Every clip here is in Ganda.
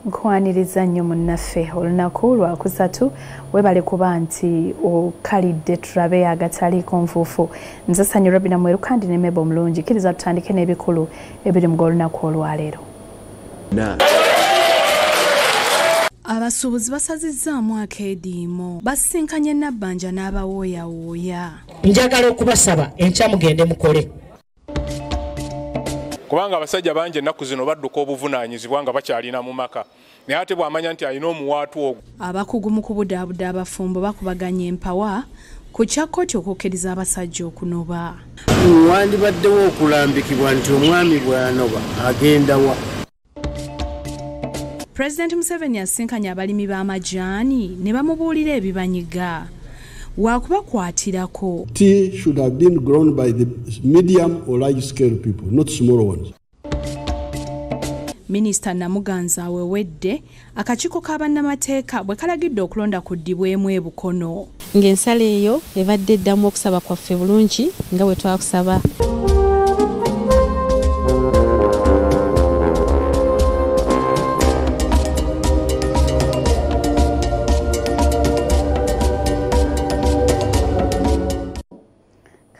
Nkwaniriza nnyo munnaffe olunaku lwa kusatu webale kuba nti okalidde tulabe agataliiko nfuufu. Nze Sanyu Robina Mweru kandi ne Mebo Mulungi kkiriza tutandike n'ebikulu ebiri mu olunaku olwaleero. Abasuubuzi basazizzaamu akeediimo basisinkanye Nabbanja n'abawooyawooya. Njagala okubasaba enkya mugende mukole. Kubanga abasajja bangi ennaku zino badduka obuvunaanyizibwa nga bakyalina mu maka. Naye ate bw'amanya nti alina omuwaatu ogwo. Abakugu mu kubudaabuda abafumbo bakubaganya empawa ku kyakooti okukkiriza abasajja okunoba. Wandibaddewo okulambikibwa nti omwami bw'anoba agenda wa. President Museveni asinkanye abalimi b'amajaani ne bamubuulira ebibanyiga. Wakubakwatirako. Tea should have been grown by the medium or large scale people, not small ones. Minister Namuganza awewedde akakiiko k'abannamateeka bwe kalagidde okulonda kuddibwemu e Bukono. Ng'ensala eyo ebadde eddamu okusaba kwaffe bulungi nga bwe twakusaba.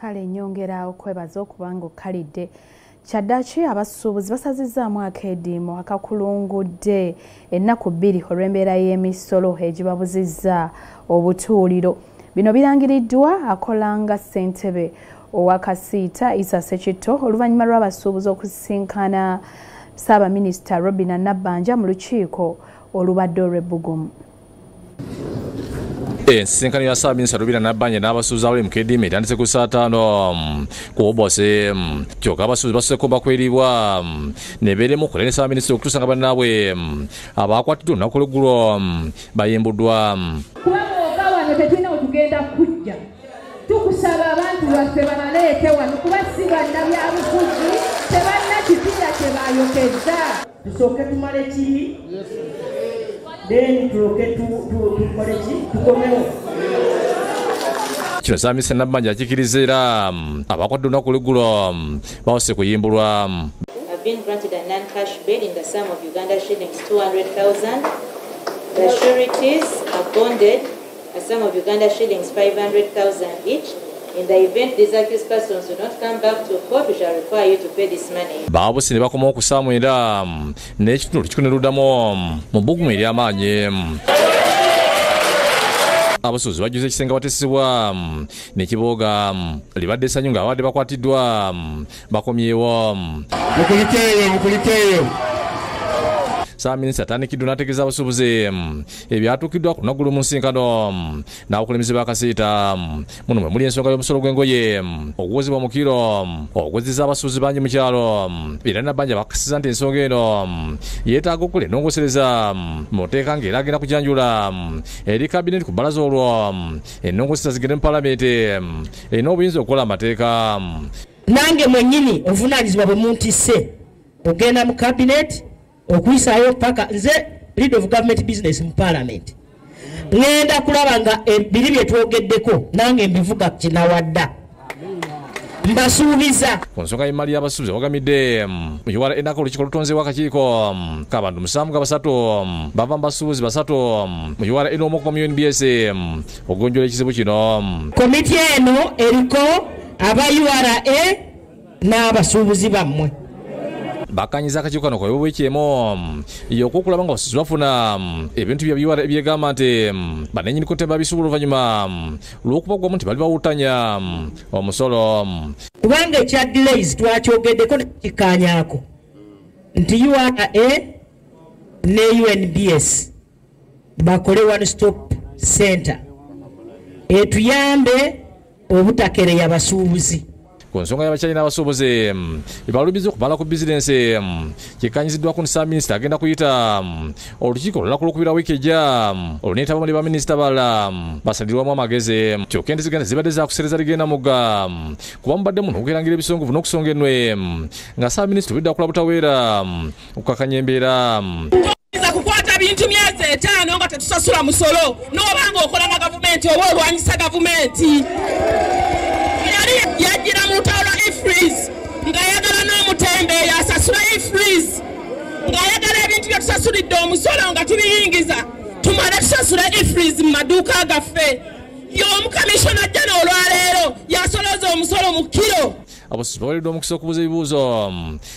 Kale nnyongera okwebaza okubanga okalidde. Kyaddaaki abasuubuzi basazizzaamu akeediimo akakulungudde ennaku 2 olw'embeera y'emisolo egibabuzizza obutuuliro. Bino birangiriddwa akolanga ssentebe owa Kasiita Issa Ssekitto oluvannyuma lw'abasuubuzi okusisinkana Ssaabaminisita Robinah Nabbanja mu lukiiko olubadde olw'ebbugumu. Ensisinkano ya Ssaabaminisita Robinah Nabbanja n'abasuubuzi abali mu keediimo etandise ku saa 5 ku Obose. Kyokka abasuubuzi basuseko bakwerirwa ne beeremu okukola ne Ssaabaminisita okutuusa nga bannaabwe abaakwatiddwa olunaku lw'eggulo bayimbuddwa. Kubanga oga wano tetulina wetugenda kujja. Tukusaba abantu baffe babaleete wano kuba si bannabyabufuzi tebalina kipiira kye baayokezza. Tusooke tumale ki? Then Kino Ssaabaminisita Nabbanja akikkiriza era abakwatidde olunaku lw'eggulo bawose kuyimbulwa. Have been granted a non-cash bail in the sum of Uganda shillings 200,000. The sureties are bonded a sum of Uganda shillings 500,000 each. In the event these accused persons do not come back to court, we shall require you to pay this money. Baabuse ne bakoma okusaamwera n'ekitundu kikuniruddamu mu bbugumu ery'amaanyi. Abasuubuzi bajjuza ekisenga batesebwa n'ekibooga libadde essanyu ng'abadde bakwatiddwa bakomyewo. Mukulikeeyo. Ssaabaminisita atandikiddwa n'ategeeza abasuubuzi ebyatuukiddwa ku lunaku mu nsisinkano n'abakulembeze ba Kasiita. Muno mwe muli ensonga y'omusolo gw'engoye okuwozebwa mu kiro ogwezizza abasuubuzi bangi mu kyalo. Era Nabbanja bakakasiza nti ensonga eno yeetaaga okukola ennongosereza mu nteeka ng'era agenda kujanjula eri kabineti ku bbalaza olwo ennongosereza zigende mu Paalamenti erina obuyinza okukola amateeka. Nange mwennyini obuvunaanyizibwa bwe muntisse ogenda mu kabineti okuyisaayo paka nze lead of government business mu Parliament. Ngenda kulaba nga ebiri bye twogeddeko nange mbivuga kinawadda. Mbasuubiza. Ku nsonga y'emali y'abasuubuzi wagamidde mu URA enako olukiiko olutonzeewo akakiiko k'abantu 73 bava mu basuubuzi 3 mu URA n'omu ku UNBS okugonjoola ekizibu kino. Komiti eno eriko aba URA n'abasuubuzi bammwe. Bakanyiza akakiiko kano kwa bwekyemo y'okulaba nga abasuubuzi bafuna ebintu bya URA ebyegamba nti banennyini kote babisuubula oluvannyuma lw'okubagwamu nti bali bawutanya omusolo. Kubanga ekya delays twakyogeddeko nekikaanyaako nti URA ne UNBS bakole one stop center etuyambe obutakereya abasuubuzi. Ku nsonga y'abakyali n'abasuubuzi ebalubiza okumala ku bizinensi kikkanyiziddwako nti Ssaabaminisita agenda kuyita olukiiko olunaku lw'okubira wiiki ejja oluneetaba bali baminisita balala basalirwamu amagezi. Kyokka ente zigenda zibadde zakusereza ligenda mugga kuba mubadde muno okwerangira ebisongovu n'okusonga ennwe nga Ssaabaminisita obidde akola butaweera okukakanya embeera. Kukwata bintu myezi 5 nga tetusasula musolo n'obanga okola na gavumenti oba olwanyisa gavumenti. Yagira mu lutalo lwa E-Freeze ng'ayagala n'omutembe yasasula E-Freeze ng'ayagala ebintu bye batusasulidde omusolo nga tubiyingiza tumale tusasula ifrizi mu maduuka gaffe y'omukamishona ajja n'olwaleero yasoloza omusolo mu kiro. Abasuubuzi baweereddwa omukisa okubuuza ebibuuzo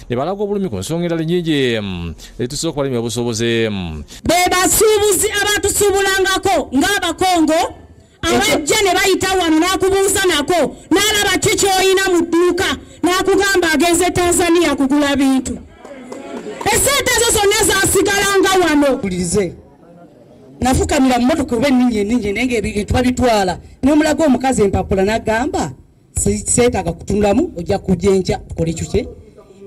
ne balaga obulumi ku nsonga endala nnyingi ezitusobola okubalimi obusuubuzi. Be basuubuzi abatusuubulangako ng'abakongo abajja ne bayita wano n'akubuuza nako n'alaba ki ky'olina mu dduuka n'akugamba agenze Tanzania kugula bintu. Esente ezo zonna zaasigalanga wano. Nafukamira mu motoka oba enningi naye tubabitwala n'omulaga omukazi empapula n'agamba seetaaga kutundulamu ojja kujja enkya tukole ekyo kye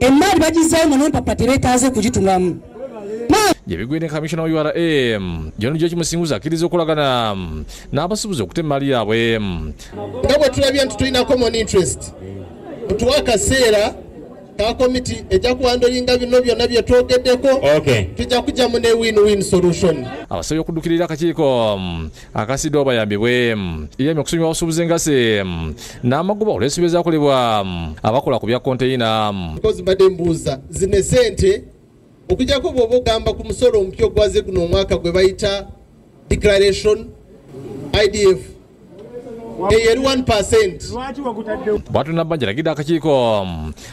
emmaali bagizaayo nga n'empapula tebeetaaze kugitundulamu. Yebigwene kamishona wa URA John George Musinguzi akkiriza okulagana n'abasuubuzi okutema emmaali yaabwe. Nga bwe tulabye nti tulina common interest mutuwa akaseera ka komiti ejja kuwandolinga bino byonna bye twogeddeko tujja kujjamu ne win-win solution. Abasabye okuddukirira akakiiko akasidde obayambibwe yemye okusonyiwa abasuubuzi engase n'amagoba olw'ensobi ezaakolebwa abakola ku bya konteyina. Because mbadde mbuuza zino sente okujjako bw'oba ogamba ku musolo omupya ogwaze guno omwaka gwe bayita declaration IDF eyeri 1%. Bwatu Nabbanja alagidde akakiiko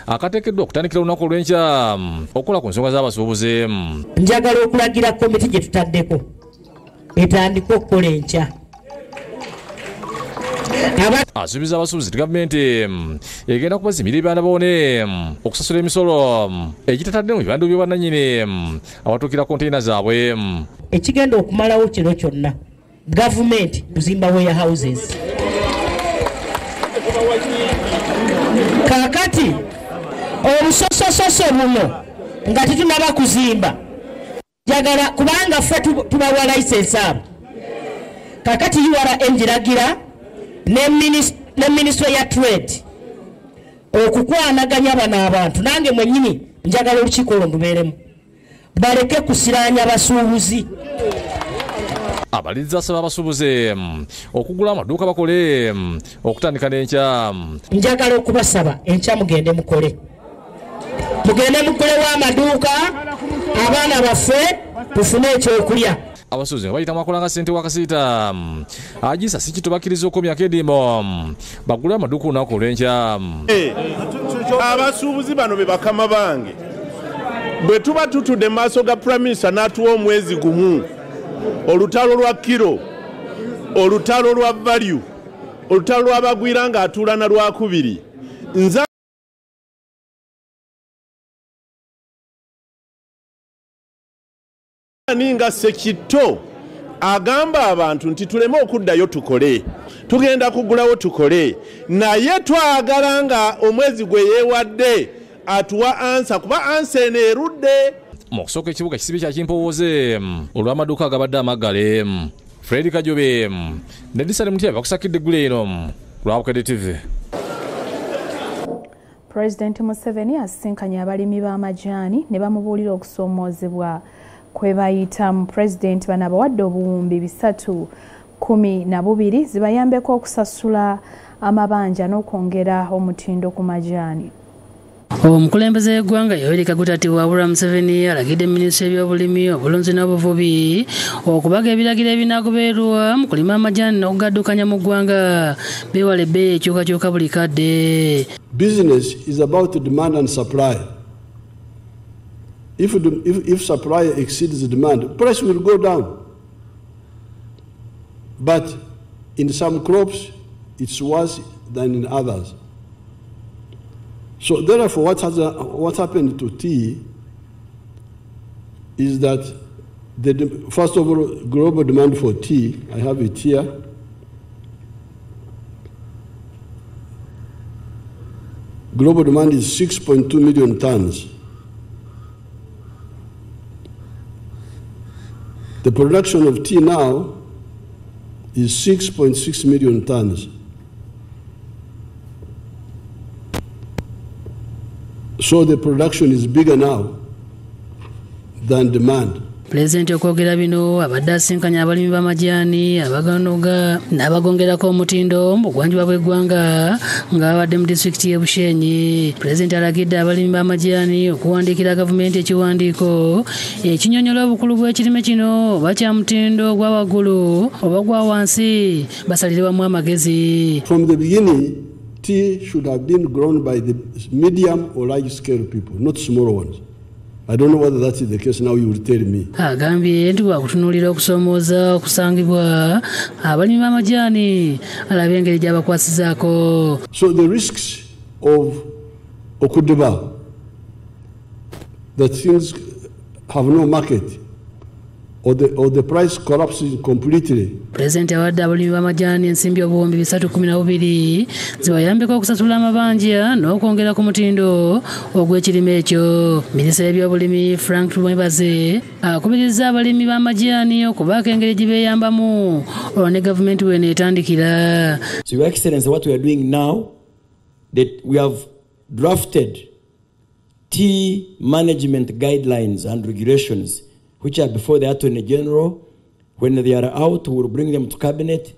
akateekeddwa okutandikira olunaku olw'enkya okukola ku nsonga z'abasuubuzi. Njagala okulagira komiti gye tutaddeko etandike okukola enkya. Asuubiza abasuubuzi nti gavumenti egenda kubazimira ebyana boone okusasula emisolo egitatadde mu bibandu by'obwannannyini abatuukira konteyina zaabwe. Ekigenda okumalawo kino kyonna gavumenti kuzimba warehouses. Kakati obusosososo buno nga tetunaba kuzimba jagala kubanga ffe tubawa license abo. Kakati URA njiragira ne Ministry ya Trade okukwanaganya bano abantu nange mwennyini njagala olukiiko olwo ndubeeremu baleke kusiranya abasuubuzi. Abaliriza asaba abasuubuzi okugula amaduuka bakole okutandika n'enkya. Njagala okubasaba enkya mugende mukole w'amaduuka abaana baffe tufune ekyokulya. Abasuubuzi nga bayitamu akolanga ssente wakasiita agisa si kito bakkiriza okumyako endiimo bagule amaduuka olunaku olw'enkya. Abasuubuzi bano be bakama bange bwe tuba tutudde mu maaso ga Prime Minister n'atuwa omwezi gumu olutalo lwa kiro olutalo lwa value olutalo lw'abagwira ng'atuula na lwakubiri nza ninga Sekitto agamba abantu nti tuleme okuddayo tukole tugenda kugulawo tukole naye twagala nga omwezi gwe yeewadde atuwa ansa kuba ansa eno erudde. Mu kusooka ekibuga kisibye kya Kimpowooze olw'amaduuka agabadde amaggale. Fred Kajobe ne Disale Mutya bakusakidde eggulu eno ku Lwabukedde TV. President Museveni asisinkanye abalimi b'amajaani ne bamubuulira okusoomoozebwa kwe bayitamu. President bano abawadde obuwumbi 312 zibayambeko okusasula amabanja n'okwongera omutindo ku majaani. Omukulembeze w'eggwanga Yoweri Kaguta Tiwabula Museveni alagidde minisitule y'ebyobulimi obulunzi n'obuvubi okubaga ebiragiro ebinaagobererwa mu kulima amajaani n'okugaddukanya mu ggwanga beewala ebbeeyi ekyukakyuka buli kadde. Business is about demand and supply. If supply exceeds the demand, price will go down. But in some crops, it's worse than in others. So therefore, what happened to tea is that, first of all, global demand for tea, I have it here. Global demand is 6.2 million tons. The production of tea now is 6.6 million tons. So the production is bigger now than demand. pulezidenti okwogera bino abadde asinkanya abalimi b'amajaani abaganoga n'abagongerako omutindo mu bugwanjuba bw'eggwanga ng'abadde mu disitulikiti y'e Bushenyi. Pulezidenti alagidde abalimi b'amajaani okuwandiikira gavumenti ekiwandiiko ekinyonnyola obukulu bw'ekirime kino oba kya mutindo ogwa waggulu oba gwa wansi basalire wamu amagezi. From the beginning, tea should have been grown by the medium or large scale people, not smaller ones. I don't know whether that is the case now, you will tell me. Agambye nti bwakutunuulira okusomooza okusangibwa abalimi b'amajaani alabe engeri gy'abakwasizaako. So the risks of Okudiba, that things have no market, or the price collapses completely. Pulezidenti awadde abalimi b'amajaani ensimbi obuwumbi 312 zibayambeko okusasula amabanja n'okwongera ku mutindo ogw'ekirime ekyo. Minisita w'ebyobulimi Frank Mwebaze akubiriza abalimi b'amajaani okubaako engeri gye beeyambamu olwo ne gavumenti w'eneetandikira. So, Your Excellency, what we are doing now, that we have drafted tea management guidelines and regulations which are before the Attorney General. When they are out, we will bring them to Cabinet.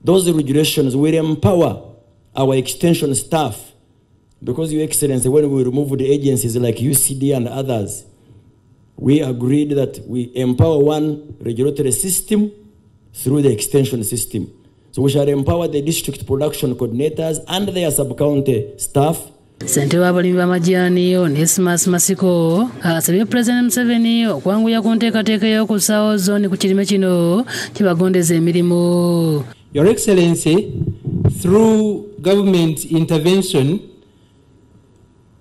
Those regulations will empower our extension staff, because, Your Excellency, when we remove the agencies like UCD and others, we agreed that we empower one regulatory system through the extension system. So we shall empower the district production coordinators and their sub-county staff. Ssentebe w'abalimi b'amajaani Onesmus Masiko asabye Pulezidenti Museveni okwanguya ku nteekateeka y'okussaawo zooni ku kirime kino kibagondeza emirimu. Your Excellency, through government intervention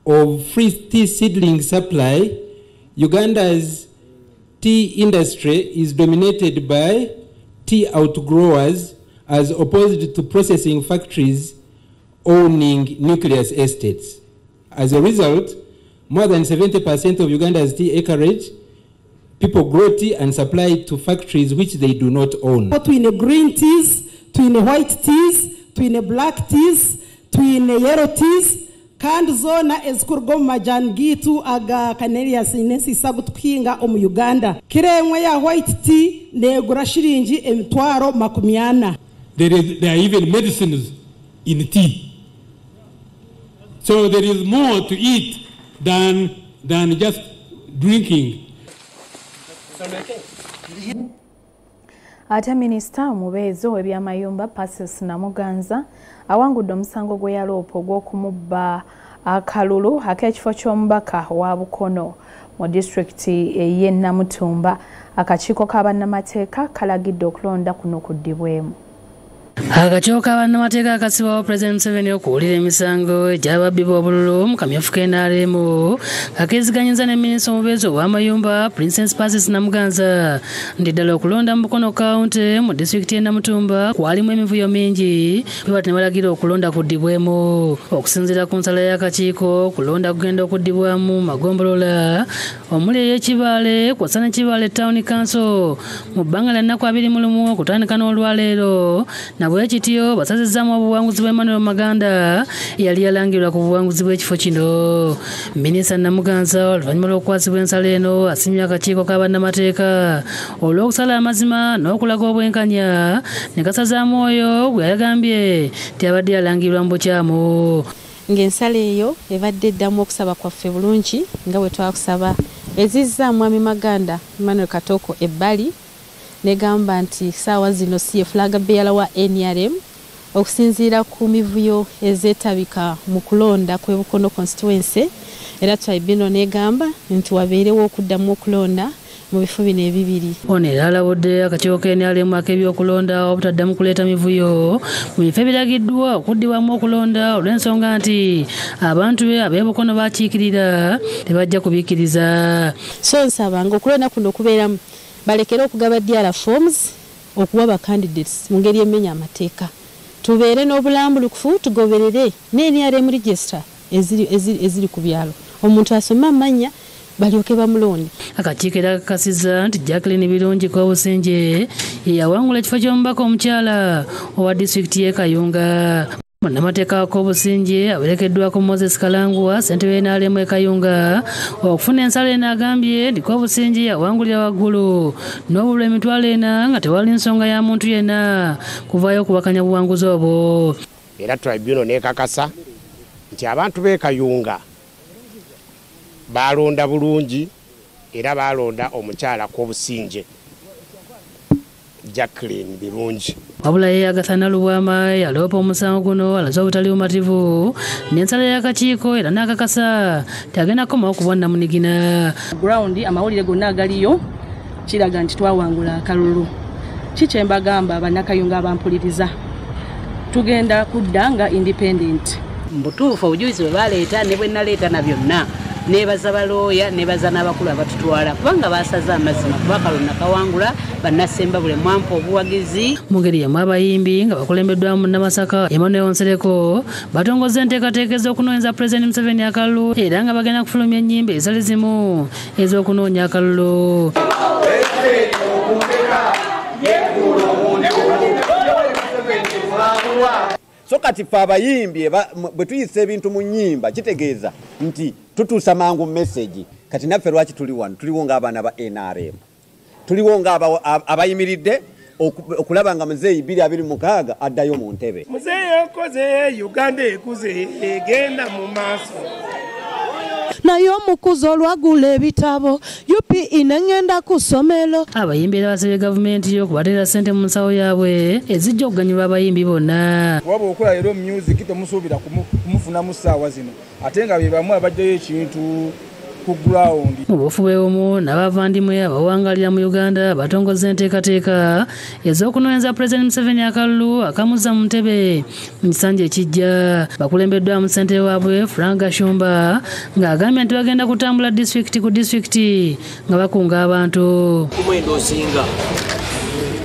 of free tea seedling supply, Uganda's tea industry is dominated by tea outgrowers as opposed to processing factories owning nucleus estates. As a result, more than 70% of Uganda's tea acreage, people grow tea and supply it to factories which they do not own. Between green teas, between white teas, between black teas, between yellow teas, kandi zona ezikurwa mu majani gitu aga Canarias inesisa gutukinga omu Uganda. Kiremwe ya white tea negura shilingi 40. There are even medicines in tea. So there is more to eat than just drinking. Ate Minisita omubeezi w'ebyamayumba Pacis Namuganza awangudde omusango gwe yaloopa ogw'okumubba akalulu ak'ekifo ky'omubaka wa Bukono mu disitulikiti y'e Namutumba. Akakiiko k'abannamateeka kalagidde okulonda kuno kuddibwemu. Akakiiko k'abannamateeka akasibwawo Pulezidenti Museveni okuwulira emisango egy'ababbi b'obululu mu kamyufu k'NRM kakeeziganyiza ne minisita omubeezi ow'amayumba Princess Pacis Namuganza nti ddala okulonda mu Bukono County mu disitulikiti y'e Namutumba kwalimu emivuyo mingi bwe bati ne balagira okulonda kuddibwemu. Okusinziira ku nsala y'akakiiko, kulonda kugenda okuddibwamu magombolola omuli ey'Ekibaale kw'ossa ne Kibaale Town Council mu bbanga lya nnaku 21 okutandika n'olwaleero. Bwekityo basazizzamu obuwanguzi bwa Emmanuel Maganda yali yalangirwa ku buwanguzi bw'ekifo kino. Minisita Namuganza oluvannyuma lw'okukwasibwa ensala eno asimye akakiiko k'abannamateeka olw'okusala amazima n'okulaga obwenkanya ne kasazaamu oyo gwe yagambye nti abadde yalangirwa mu bukyamu. Ng'ensala eyo ebadde eddamu okusaba kwaffe bulungi nga bwe twakusaba ezizza Mwami Maganda Emmanuel Katoko ebbali negamba nti saawa zino si flaga bearer wa NRM okusinziira ku mivuyo ezeetabika mu kulonda kwe Bukono constituency, era tribunal negamba nti wabeerewo okuddamu okulonda mu bifo bino ebibiri. Ono era alabudde akakiiko k'NRM ak'ebyokulonda obutaddamu kuleeta mivuyo mu bifo ebiragiddwa okuddibwamu okulonda olw'ensonga nti abantu ab'e Bukono bakiikirira tebajja kubiikiriza. So nsaba ng'okulonda kuno okubeeramu balekere okugaba DRA forms okuwa ba candidates mu ngeri emmenya amateeka. Tubeere n'obulambulukufu tugoberere n'NRM register eziri ku byalo. Omuntu asoma amanya balyoke bamulonde. Akakiiko era kakasiza nti Jacqueline Birungi Kobusenje yawangula ekifo ky'omubaka omukyala owa disitulikiti y'e Kayunga. Munnamateeka w'Obusinge awerekeddwako Moses Kalangwa ssentebe w'NRM Kayunga okufuna ensala eno agambye nti Obusinge yawangulira waggulu n'obulwa emitwalo ena nga tewali nsonga ya muntu yenna kuvaayo okubakanya buwanguzi obwo. Era tribunal n'ekakasa nti abantu b'e Kayunga balonda bulungi era balonda omukyala Obusinge Jacqueline birungi. Wabula ye Agathana Lubwama yaloopa omusango guno alaze obutali bumativu n'ensala y'akakiiko era n'akakasa tegenda kukomawo kubonna munigina. Ground amawulire gonna agaliyo kiraga nti twawangula akalulu. Kiki mbagamba bannakayunga abampuliriza tugenda kudda nga independent. Mbutuufu obujulizi bwe baleeta ne bwe naleeta na byonna nebaza balooya nebaza n'abakulu abatutwala kubanga basaza amazima kuba akalulu nakawangula bannasemba bule mwampa obuwagizi. Mu ngeri yemu abayimbi nga bakulembeddwamu Munnamasaka Emmanuel Nsereko batongoza enteekateeka ez'okunoonyeza Pulezidenti Museveni akalulu era nga bagenda kufulumya ennyimba ezitali zimu ez'okunoonya akalulu. So kati ffe abayimbi bwe tuyisa ebintu mu nnyimba kitegeeza nti tutuusa mangu message. Kati naffe lwaki tuli wano tuliwo ng'abaana ba NRM tuliwo ng'abayimiridde okulaba nga Muzeeyi 2026 addayo mu ntebe. Muzeeyi okoze Uganda ekuze egenda mu maaso. Naye omukuzo olwagula ebitabo UPE n'engenda ku ssomero. Abayimbi era basabye gavumenti okubateera ssente mu nsawo yaabwe ezijja okuganyulwa abayimbi bonna. Waba okola leero music tomusuubira kumufunamu ssaawa zino ate nga be bamu abajjayo ekintu ku ground. Mu bufube omu n'abavandimwe abawangalira mu Uganda batongoza enteekateeka ez'okunoonyeza Pulezidenti Museveni akalulu akamuzza mu ntebe mu kisanja ekijja. Bakulembeddwamu ssentebe waabwe Frank Gashumba ng'agambye nti bagenda kutambula disitulikiti ku disitulikiti nga bakunga abantu. Kumwenda osinga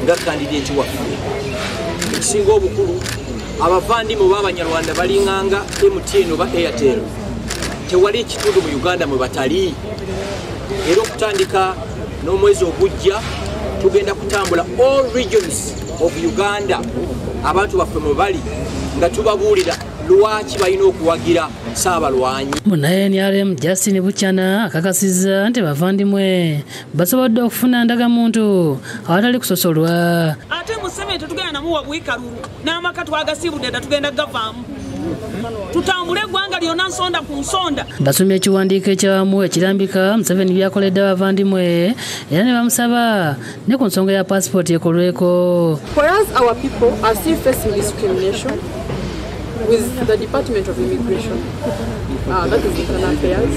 nga kandideti waffe ekisinga obukulu abavandimwe b'Abanyarwanda balinganga MTN oba Airtel. Tewali ekitundu mu Uganda mwe batali. Era okutandika n'omwezi ogujja tugenda kutambula all regions of Uganda abantu baffe mwe bali nga tubabuulira lwaki balina okuwagira Ssaabalwanyi. Munnaye NRM Justin Buchana akakasizza nti bavandimwe basobodde okufuna ndagamuntu awatali kusosolwa. Ate Museveni tetugenda namuwa bwikalulu n'amaka twagasiibudde dda tugenda gavaamu. Tutambule eggwanga lyonna nsonda ku nsonda. Basomye ekiwandiiko ekyawamu ekirambika Museveni byakoledde abavandimwe era ne bamusaba ne ku nsonga ya passport ekolweko. Whereas our people are still facing discrimination with the Department of Immigration, that is internal affairs,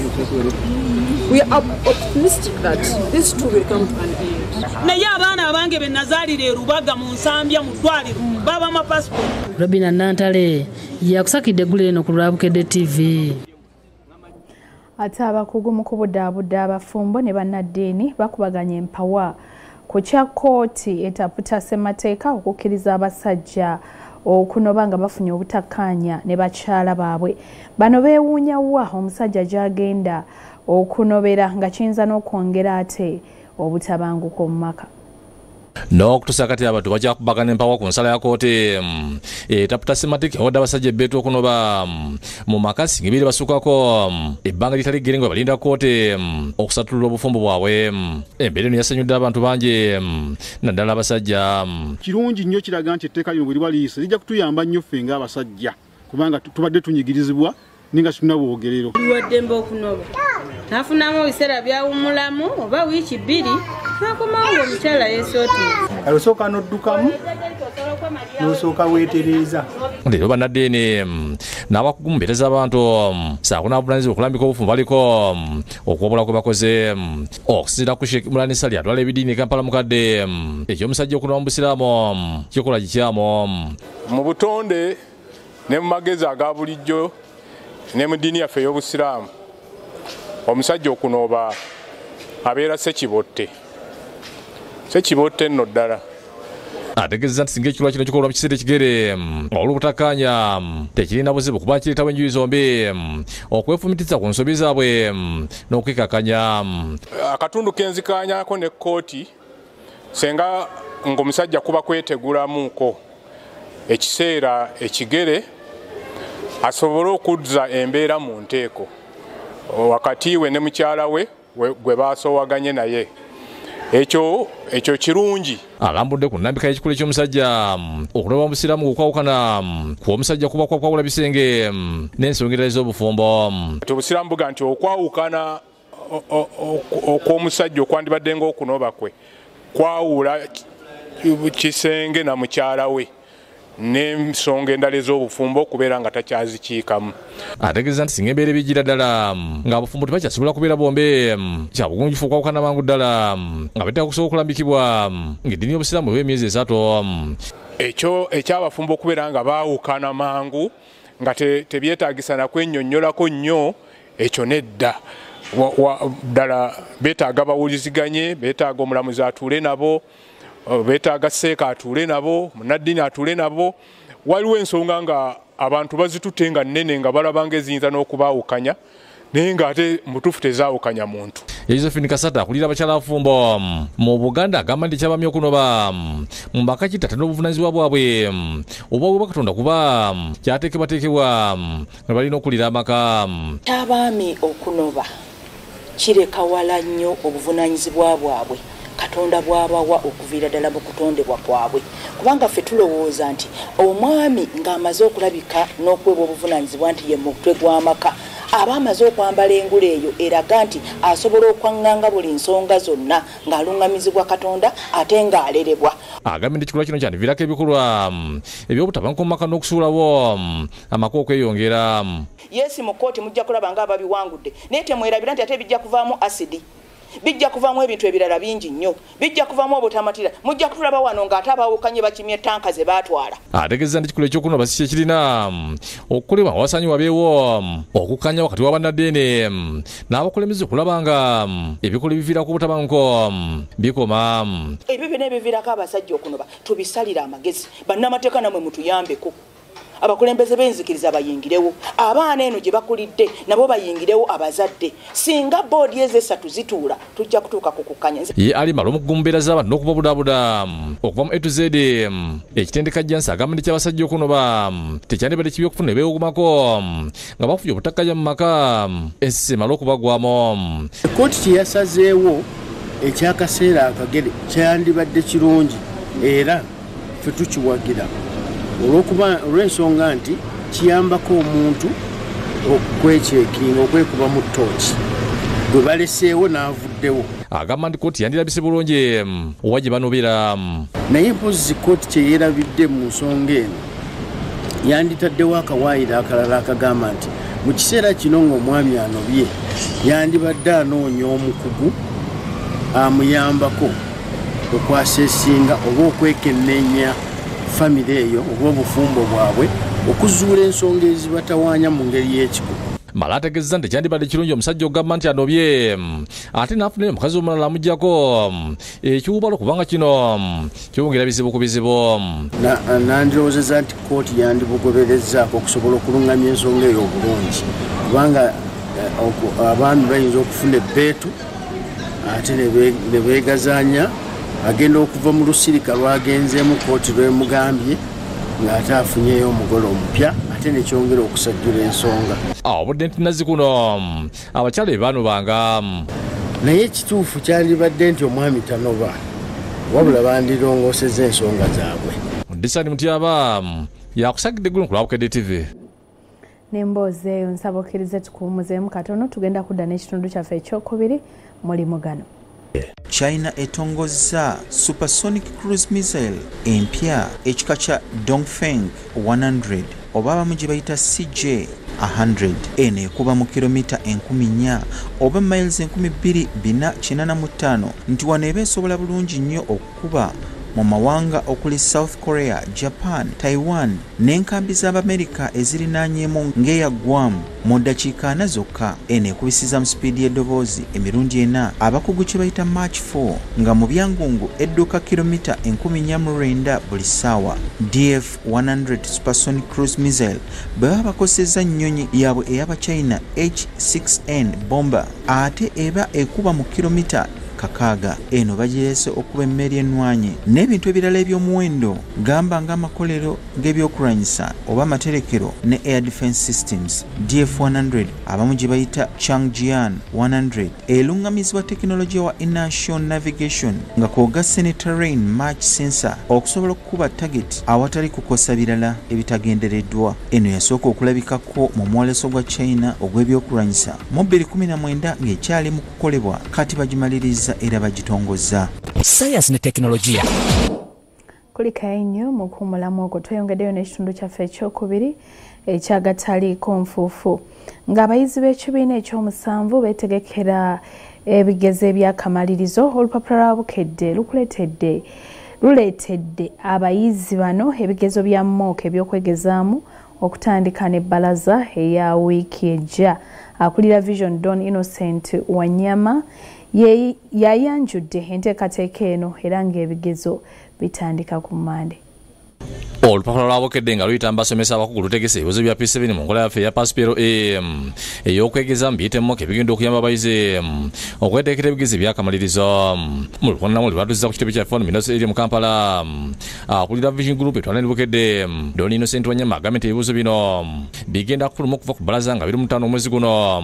we are optimistic that this too will come to an end. Naye abaana abange be nazaalira e Rubaga mu Nsambya mu ddwaliro baba ma passport. Robina Nantale yakusakidde eggulu eno ku Lwabukedde TV. Ate abakugu mu kubudaabudda abafumbo ne bannaddiini bakubaganya empawa ku kya kkooti etaputa ssemateeka okukkiriza abasajja okunoba nga bafunye obutakkaanya ne bakyala baabwe. Bano beewuunya wa omusajja gy'agenda okunobera nga kiyinza n'okwongera ate obutabanguko mu maka. N'okutuusa kati abantu bajja kubagana empawa ku nsala ya kkooti etaputa ssemateeka ewadde abasajja ebbeetu okunoba mu maka singa ebiri basukako ebbanga litali ggere nga balinda kkooti okusatulula obufumbo bwabwe. Embeera eno yasanyudde abantu bangi naddala abasajja. Kirungi nnyo kiraga nti etteeka lino bwe liba liyise lijja kutuyamba nnyo ffe ng'abasajja kubanga tubadde tunyigirizibwa ninga tulina bwogerero. Luwaddembe okunoba nafunamu ebiseera byawumulamu oba wiiki bbiri nakomawo ng'omukyala yeesootiza. Osooka n'oddukamu n'osooka weetereeza. Leero bannaddiini n'abakugu mu mbeereza abantu saako n'abuvunaanyizibwa okulambika obufumbo baliko okuwabula kwe bakoze okusinziira ku Sheikh Imran Sali atwala ebidiini Kampala mukadde eky'omusajja okunoba mu busiraamu kikola kikyamu. Mu butonde ne mu magezi aga bulijjo ne mu ddiini yaffe ey'obusiraamu omusajja okunoba abeera ssekibotte nno ddala. Ategeeza nti singa ekirwa kino kikolwa mu kiseera ekigere olw'obutakkaanya tekirina buzibu kuba kireetawo enjuyi zombi okwefumitiza ku nsobi zaabwe n'okwekakanya. Akatundu kenzikaanyako ne kkooti senga ng'omusajja kuba kwetegulamuuko ekiseera ekigere asobole okuzza embeera mu nteeko wakati we ne mukyala we gwe baasowaganye naye. Ekyo kirungi. Alambudde ku nnambika y'ekikula ky'omusajja okulaba omusiraamu okwawukana ku omusajja kuba kwakwawula bisenge n'ensonga ez'obufumbo. Obusiraamu buga nti okwawukana okw'omusajja okwandibadde ng'okunoba kwe kwawula kisenge na mukyala we n'ensonga endala ez'obufumbo okubeera nga takyazikiikamu. Ategeeza nti singa embeera ebigira ddala ng'abufumbo tebakyasobola kubeera bombe kya bugunjufu okwawukana mangu ddala nga beetaaga okusobola okulambikibwa ng'eddiini y'obusiraamu ew'emyezi 3. Ekyo ekyabafumbo okubeera nga baawukana mangu nga tebyetaagisa na kwennyonnyolako nnyo, ekyo nedda. Ddala beetaaga bawuliziganye, beetaaga omulamuzi atuule nabo, beetaaga seeka atuule nabo, munnaddiini atuule nabo. Waliwo ensonga nga abantu bazitutte nga nnene nga balaba ng'eziyinza n'okubaawukanya naye ng'ate mutuufu tezaawukanya muntu. Josephine Kasata akulira abakyala abafumbo mu Buganda agamba nti kyabamye okunoba mu mbaka kitata n'obuvunaanyizibwa bwabwe obwa Katonda kuba kyateekebwateekebwa nga balina okulira amaka. Kyabaami okunoba kireka wala nnyo obuvunaanyizibwa bwabwe Katonda bw'abawa okuviira ddala mu kutondebwa kwabwe, kubanga ffe tulowooza nti omwami ng'amaze okulabika n'okwebwa obuvunaanyizibwa nti ye mutwe gw'amaka aba amaze okwambala engule eyo eraga nti asobola okwaŋŋanga buli nsonga zonna ng'aluŋŋamizibwa Katonda ate ng'alerebwa. Agambye nti ekikolwa kino kyandiviirako ebikolwa eby'obutabanguko mu maka n'okusuulawo amaka okweyongera. Yesi mu kkooti mujja kulaba ng'ababiwangudde naye temwerabira nti ate bijja kuvaamu asidi, bijja kuvaamu ebintu ebirala bingi nnyo, bijja kuvaamu obutamatira. Mujja kutulaba wano ng'ate abaawukanye bakimye tanka ze baatwala. Ategeeza nti ekikula ekyokunoba si kyekirina okukolebwa nga wasaanye wabeewo okukkanya wakati wa bannaddiini n'abakulembeze okulaba nga ebikola ebiviirako obutabanguko bikoma. Ebyo byonna ebiviirako abasajja okunoba tubisalire amagezi. Bannamateeka namwe mutuyambeko. Abakulembeze b'enzikiriza bayingirewo, abaana eno gye bakulidde nabo bayingirewo, abazadde. Singa boodi ez'esatu zituula tujja kutuuka ku kukkanya. Ye ali malo mu mbeera z'abantu n'okubabudaabuda okuva mu A to Z ekitendeka Jansi agamba nti ky'abasajja okunoba tekyandibadde kibi okufuna ebeewugumako nga bafubye obutakkanya mu maka esse malo okubagwamu. Kkooti kye yasazeewo ekyakaseera akagere kyandibadde kirungi era ffe tukiwagira olw'ensonga nti kiyambako omuntu okwekyekinga okwekuba mu ttooki gwe baleseewo n'avuddewo. Agamba nti kkooti yandirabise bulungi owa gye banobera, naye mpozi kkooti kye yeerabidde mu nsonga eno yanditaddewo akawaayiro akalala akagamba nti mu kiseera kino ng'omwami anobye yandibadde anoonya omukugu amuyambako okwaseesinga oba okwekenneenya famire eyo oba obufumbo bwabwe okuzuula ensonga ezibatawaanya mu ngeri y'ekikugu. Mala ategeeza nti kyandibadde kirungi omusajja ogamba nti anobye ate n'afunayo omukazi omulala amuggyako ekiwubalo kubanga kino kiwongera bizibu ku bizibu. Nandirowoozeza nti kkooti yandibugoberezzaako okusobola okuluŋŋamya ensonga eyo obulungi kubanga abaami bayinza okufuna ebbeetu ate ne beegazaanya agenda okuva mu lusirika lwagenzeemu kkooti lwemugambye ng'ate afunyeyo omugole omupya ate nekyongera okusajjula ensonga. Obudde nti nazzi kuno abakyala ebaanobanga naye ekituufu kyandibadde nti omwami tanoba wabula bandirongooseza ensonga zaabwe. Disani Mutyaba yakusagidde ggulo ku Lwabukedde TV. N'emboozi eyo nsaba okkirize tukuwummuzeemu katono tugenda kudda n'ekitundu kyaffe ekyokubiri mulimu gano. China etongozza supersonic cruise missile empya ekika kya Dongfeng 100 oba abamu gye bayita CJ100 eno ekuba mu kilomita 1000 oba miles 2485 nti wano eba esobola bulungi nnyo okukuba mu mawanga okuli South Korea, Japan, Taiwan n'enkambi z'Abamerika ezirinaanyeemu ng'eya Guam mu ddakiika 4 zokka. Eno ekubisiza mu sipiidi y'eddoboozi emirundi 4 abakugu kye bayita March 4 nga mu byangungu edduka kilomita 1090 buli ssaawa. DF-100 supersonic cruise missile bwe baba bakosezza nnyonyi yaabwe ey'Abachina H-6N bomber ate eba ekuba mu kilomita kakaaga. Eno bagireese okuba emmere ennwanye n'ebintu ebirala eby'omuwendo gamba ng'amakolero g'ebyokulwanyisa oba amaterekero ne air defense systems DF-100 abamu gye bayita Changjian 100 elungamizibwa tekinologiya wa inertial navigation nga kwogasse ne terrain match sensor okusobola okukuba target awatali kukosa birala ebitagendereddwa. Eno yasooka okulabikako mu mwaleso gwa China ogw'ebyokulwanyisa mu 2019 ng'ekyali mu kukolebwa kati bagimaliriza era bagitongozza. Science ne teknologiya kulika ennyo mu kumulamu ogwo tweyongeddeyo n'ekitundu kyaffe ekyokubiri ekyagataliiko nfuufu ng'abayizi b'ekibiina ekyomusanvu beetegekera ebigezo ebyakamalirizo. Olupapula lwa Bukedde luleetedde abayizi bano ebigezo bya mock ebyokwegezaamu okutandika n'ebbalaza eya wiiki ejja. Akulira Vision Don Innocent Wanyama yayanjudde enteekateeka eno era ng'ebigezo bitandika ku Mande. Olupapula lwa Bukedde nga luyita mbasomesa abakugu lutegese ebibuuzo bya P7 mu nkola yaffe eya Paspero ey'okwegeza mu biyitemu ebigenda okuyamba abayizi okweteekera ebigezo ebyakamalirizo. Mu lukonanamu lwatuuziza ku kitebe kya Fon Minosi eri mu Kampala. Akulira Vision Group etwalani Bukedde Don Innocent Wanyama agambye nti ebibuuzo bino bigenda kufuluma okuva ku bbalaza nga 25 omwezi guno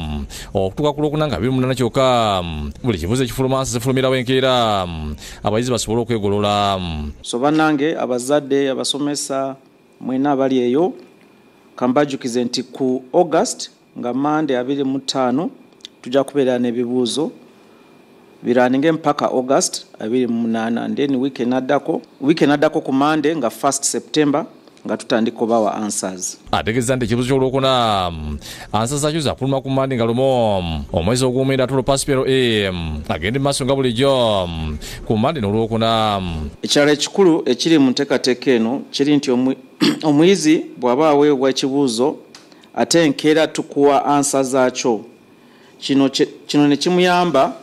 okutuuka ku Lwokuna nga 28 kyokka. Buli kibuuzo ekifuluma zifulumirawo enkeera abayizi basobole okwegolola. So bannange abazadde abasomesa mwena abali eyo kambajukize nti ku August nga Monday 25 tujja kubeera n'ebibuuzo biraninge mpaka August 28 and then weekend addako ku Monday nga 1st September nga tutandika obawa answers. Ategeeza nti ekibuuzo ky'Olwokuna answers zakyo zafuluma ku Monday nga lumo omwezi ogw'omwenda tulo Paspero agende maaso nga bulijjo ku Monday n'Olwokuna. Ekirala ekikulu ekiri mu nteekateeka eno kiri nti omuyizi bw'aba aweebwa ekibuuzo ate enkeera tukuwa answers zaakyo. Kino ne kimuyamba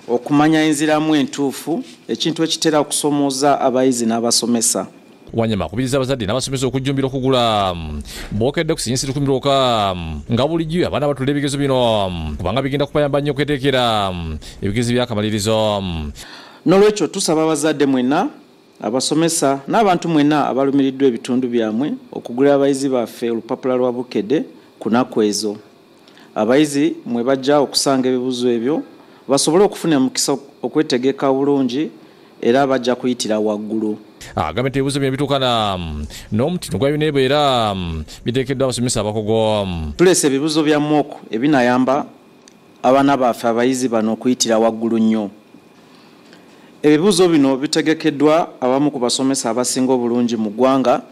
okumanya enziramu entuufu ekintu ekitera okusomooza abayizi n'abasomesa. Wanyama akubiriza abazadde n'abasomesa okujjumbira okugula bookedde kusinyisira kumiroka nga bulijjo abaana batula ebigezo bino kubanga bigenda kubayamba nnyo okweteekera ebigezo byakamalirizo. N'olwekyo tusaba abazadde mwena abasomesa n'abantu mwena abalumiriddwa ebitundu byamwe okugula abayizi baffe olupapula lwa Bukedde ku nnaku ezo. Abayizi mwe bajja okusanga ebibuuzo ebyo basobole okufuna omukisa okwetegeka bulungi era bajja kuyitira waggulu. Agambye nti ebibuuzo bino bituukana n'omutindo gwa yuneebo era biteekeddwa abasomesa abakogo. Tuleese ebibuuzo bya mock ebinayamba abaana baffe abayizi bano okuyitira waggulu nnyo. Ebibuuzo bino bitegekeddwa abamu ku basomesa abasinga obulungi mu ggwanga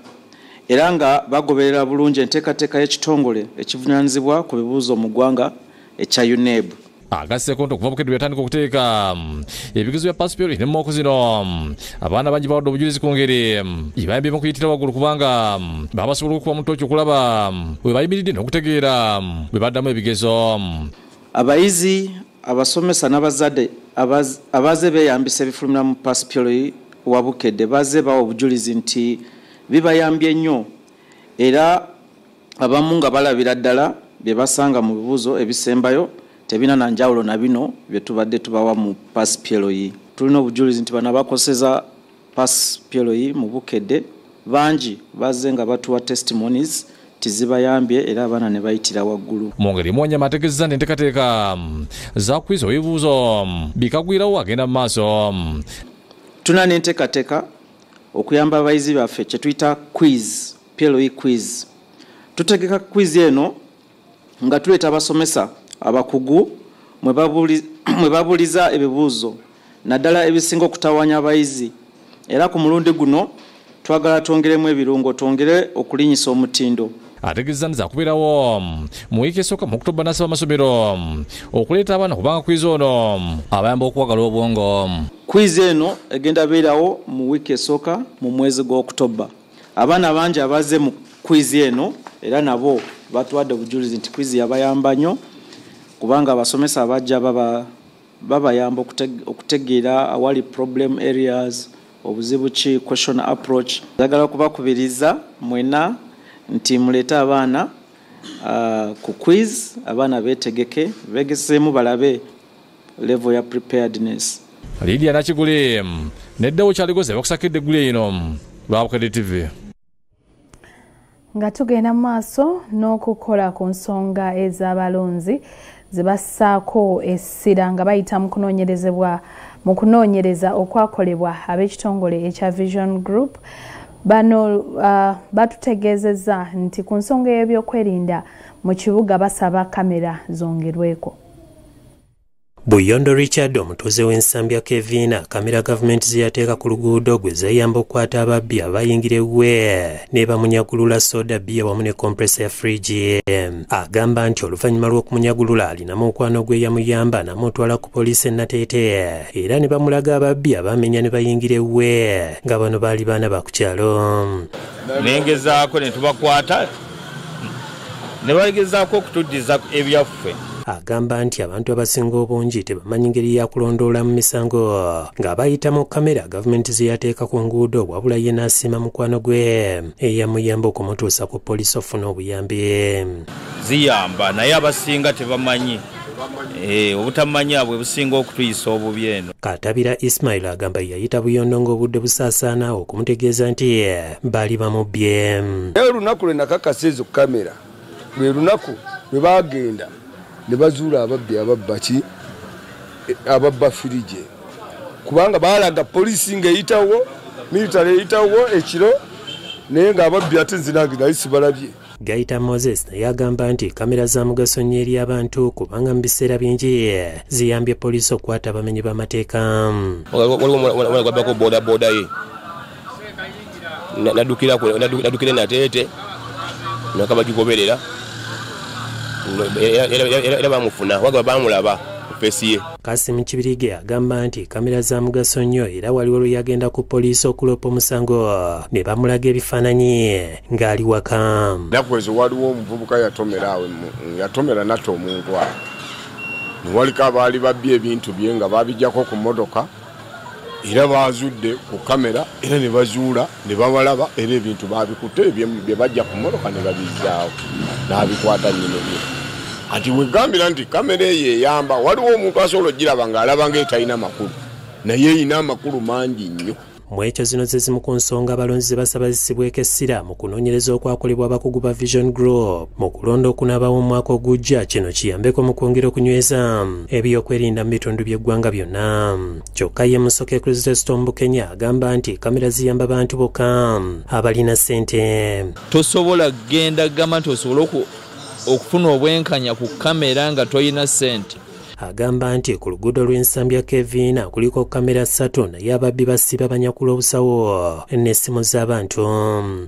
era nga bagoberera bulungi enteekateeka y'ekitongole ekivunaanyizibwa ku bibuuzo mu ggwanga ekya UNEB. Agasseko nti okuva Bukedde byatandika okuteeka ebigezo bya Paspero ne mock zino abaana bangi bawadde obujulizi ku ngeri yibayambye mu kuyitira waggulu kubanga baba basobola okuba mu ttooki okulaba bwe bayimiridde n'okutegeera bwe baddamu ebigezo. Abayizi abasomesa n'abazadde abaze beeyambisa ebifulumira mu Paspero wa Bukedde baze bawa obujulizi nti bibayambye nnyo era abamu nga balabira ddala bye basanga mu bibuuzo ebisembayo tebina na njawulo na bino bye tubadde tubawa mu Paspero. Tulina obujulizi nti bano abakoseza Paspero mu Bukedde bangi bazze nga batuwa testimonies tizibayambye era abaana ne bayitira waggulu. Mu ngeri Wanyama ategeezezza nti enteekateeka zakwiza ebibuuzo bikagwirawo agenda mu maaso. Tuna n'enteekateeka okuyamba abayizi baffe kye tuyita quiz, PLE quiz. Tutegeka quiz eno nga tuleeta abasomesa abakugu mwe babuliza ebibuuzo naddala ebisinga okutawanya abayizi era ku mulundi guno twagala twongeremu ebirungo twongere okulinyisa omutindo. Ategeezza nti zakubeerawo mu wiiki esooka mu Oktoba n'asaba amasomero okuleeta abaana kubanga kwizi ono abayamba okuwagala obwongo. Kwizi eno egenda beerawo mu wiiki esooka mu mwezi gwa Oktoba. Abaana bangi abazze mu kwizi eno era nabo batuwadde obujulizi nti kwizi yabayamba nnyo kubanga abasomesa abajja babayamba okutegeera awali problem areas obuzibu ki question approach. Njagala okubakubiriza mwena nti muleeta abaana ku quiz abaana beetegeke beegezeemu balabe level ya preparedness. Lydia Nachigule neddawo kyaligoze bakusakidde eggulu ino lwa Bukedde TV. Nga tugenda maaso n'okukola ku nsonga ez'abalonzi zibassaako essira nga bayita mu kunoonyereza okwakolebwa ab'ekitongole ekya Vision Group. Bano batutegeezezza nti ku nsonga y'ebyokwerinda mu kibuga basaba kamera zongerweko. Buyondo Richard omutuuze w'ensambya Kevina kamera gavumenti ziyateeka ku luguudo gwe zayamba okukwata ababbi abayingire we ne bamunyagulula soda bia wamu ne compressor ya fridge. Agamba nti oluvannyuma lw'okumunyagulula alinamu omukwano gwe yamuyamba n'amutwala ku poliisi Nateete era ne bamulaga ababbi abamenya ne bayingire we nga bano baali baana ba ku kyalo. Nengezaako ne tubakwata ne bagezaako okutuddiza ebyaffe. Agamba nti abantu abasinga obungi tebamanyi ngeri ya kulondoola mu misango nga bayita mu kamera gavumenti ziyateeka ku nguudo wabula ye n'asiima mukwano gwe eyamuyamba okumutuusa ku poliisi ofuna obuyambi. Ziyamba naye abasinga tebamanyi obutamanya bwe businga okutuyisa obubi eno. Katabira Ismail agamba yayita Buyondo ng'obudde busaasaana okumutegeeza nti baali bamubbye. Olunaku lwe nakakasa ezo kamera lwe lunaku lwe baagenda ne bazuula ababbi ababba firije kubanga baalaga poliisi ng'eyitawo military eyitawo ekiro naye ng'ababbi ate nzinange naye sibalabye. Gaita Moses naye agamba nti kamera za mugaso nnyo eri abantu kubanga mu biseera bingi ziyambye poliisi okukwata abamenyi b'amateeka. Waliwo gwabbako boodabooda ye naddukira Nateete nakabagigoberera era bamufuna waga bamulaba ofesi ye. Kasim Kibirige agamba nti kamera za mugaso nnyo era waliwo lwe yagenda ku poliisi okulopa omusango ne bamulaga ebifaananyi ng'ali waka. Ennaku ezo waliwo omuvubuka yatomera natta omuntu awo waliko abaali babbye ebintu bye nga babijjako ku mmotoka era bazudde ku kamera era ne bazuula ne babalaba era ebintu babikutte bye bajja ku mmotoka ne babizaawo n'abikwata nnyino bye. Ati wegambira nti kamera eyo eyamba waliwo omuntu asobola ogiraba ng'alaba ng'etalina makulu naye eyina amakulu mangi nnyo. Mu ekyo zino ze zimu ku nsonga abalonzi basaba zisibweko essira mu kunoonyereza okwakolebwa abakugu ba Vision Group mu kulonda okunabawo omwaka ogujja kino kiyambeko mu kwongera okunyweza ebyokwerinda mu bitundu by'eggwanga byonna. Kyokka ye Musoke Kristo Mbukenya agamba nti kamera ziyamba abantu bokka abalina ssente. Tosobola genda gamba nti osobola okufuna obwenkanya ku kamera nga toyina ssente. Agamba nti ku luguudo lw'ensambya Kevina kuliko kamera 3 naye ababbi basiba banyakula obusawo n'essimu z'abantu.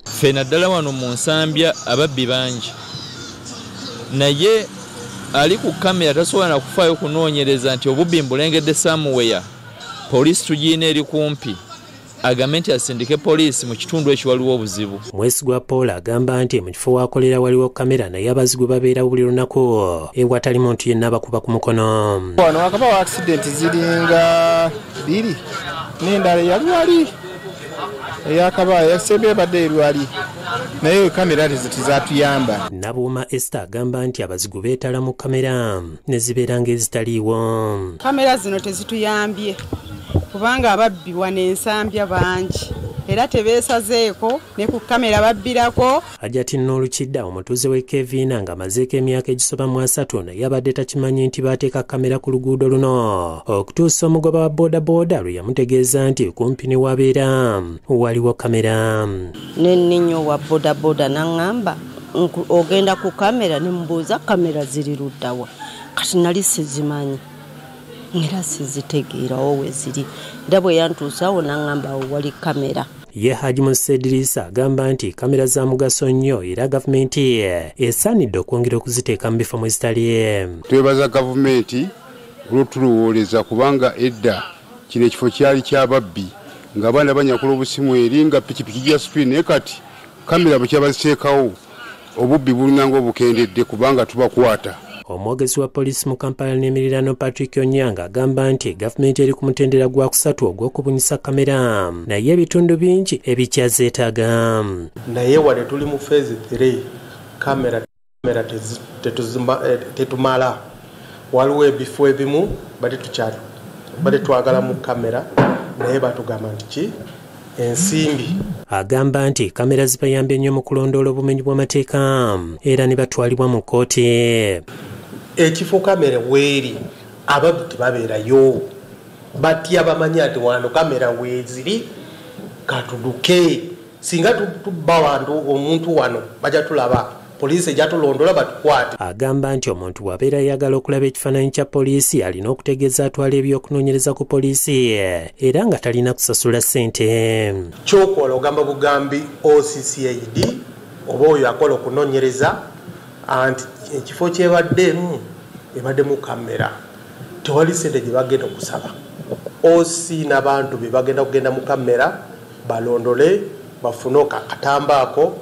Ffe naddala wano mu nsambya ababbi bangi naye ali ku kamera tasobola na kufaayo kunoonyereza nti obubbi mbulengedde samuweya poliisi tugiina eri kumpi agambe nti asindike poliisi mu kitundu ekyo waliwo obuzibu. Mwesigwa Paul agamba nti mu kifo wakolera waliwo kamera naye abazigu babeera buli lunaku ewatali muntu yenna abakuba ku mukono. Wano wakabawo accident ziringa 2 n'endala yali wali eyakabaye yasembe badde erwali naye kamera tizatuyamba. Nabuuma Esther agamba nti abazigu beetala mu kamera ne zibeera ng'ezitaliiwo. Kamera zino tezituyambye kubanga ababbi wano ensambya bangi era tebeesazeeko ne ku kamera babbirako. Ajati Nolukidda omutuuze w'e Kevina ng'amazeeko emyaka egisoba mu 3 naye abadde takimanyi nti baateeka kamera ku luguudo luno okutuusa omugoba wa boodabooda lwe yamutegeeza nti kumpi ne wabeera waliwo kamera. Nenninyo wa boodabooda n'aŋŋamba ogenda ku kamera ne mbuuza kamera ziri luddawa kati nali sizimanyi era sizitegeerawo we ziri era bwe yantuusaawo n'aŋŋamba awo wali kamera. Ye Haji Musa Idrisa agamba nti kamera za mugaso nnyo era gavumenti esaanidde okwongera okuziteeka mu bifo mwe zitali. Twebaza gavumenti olw'otulowooleza kubanga edda kino ekifo kyali ky'ababbi ng'abaana banyakula obusimu eri nga pikipiki gya speed naye kati kamera bwe kyabaziteekawo obubbi bulinanga obukendedde kubanga tubakwata. Omwogezi wa poliisi mu Kampala n'emirirano Patrick Onyanga agamba nti gavumenti eri ku mutendera gwa 3 ogw'okubunyisa kamera naye ebitundu bingi ebikyazeetaaga. Naye wale tuli mu phase 3 kamera tetumala waliwo ebifo ebimu bali twagala mu kamera naye batugamba nti ki ensimbi. Agamba nti kamera zibayambye nnyo mu kulondoola obumenyi bw'amateeka era ne batwalibwa mu kkooti. Ekifo kamera weeri ababbi tebabeerayo batya bamanyi ati wano kamera weeziri katuduke singa tubba wantu omuntu wano bajja tulaba poliisi ejja tulondola batukwate. Agamba nti omuntu bw'abeera ayagala okulaba ekifaananyi kya poliisi alina okutegeeza atwala ebyokunoonyereza ku poliisi era nga talina kusasula ssente. Kyokola ogamba bugambi OCCID oba oyo akola okunoonyereza anti ekifo kyebaddemu ebadde mu kamera tewali ssente gye bagenda okusaba. OC n'abantu be bagenda kugenda mu kamera balondole bafune akatambaako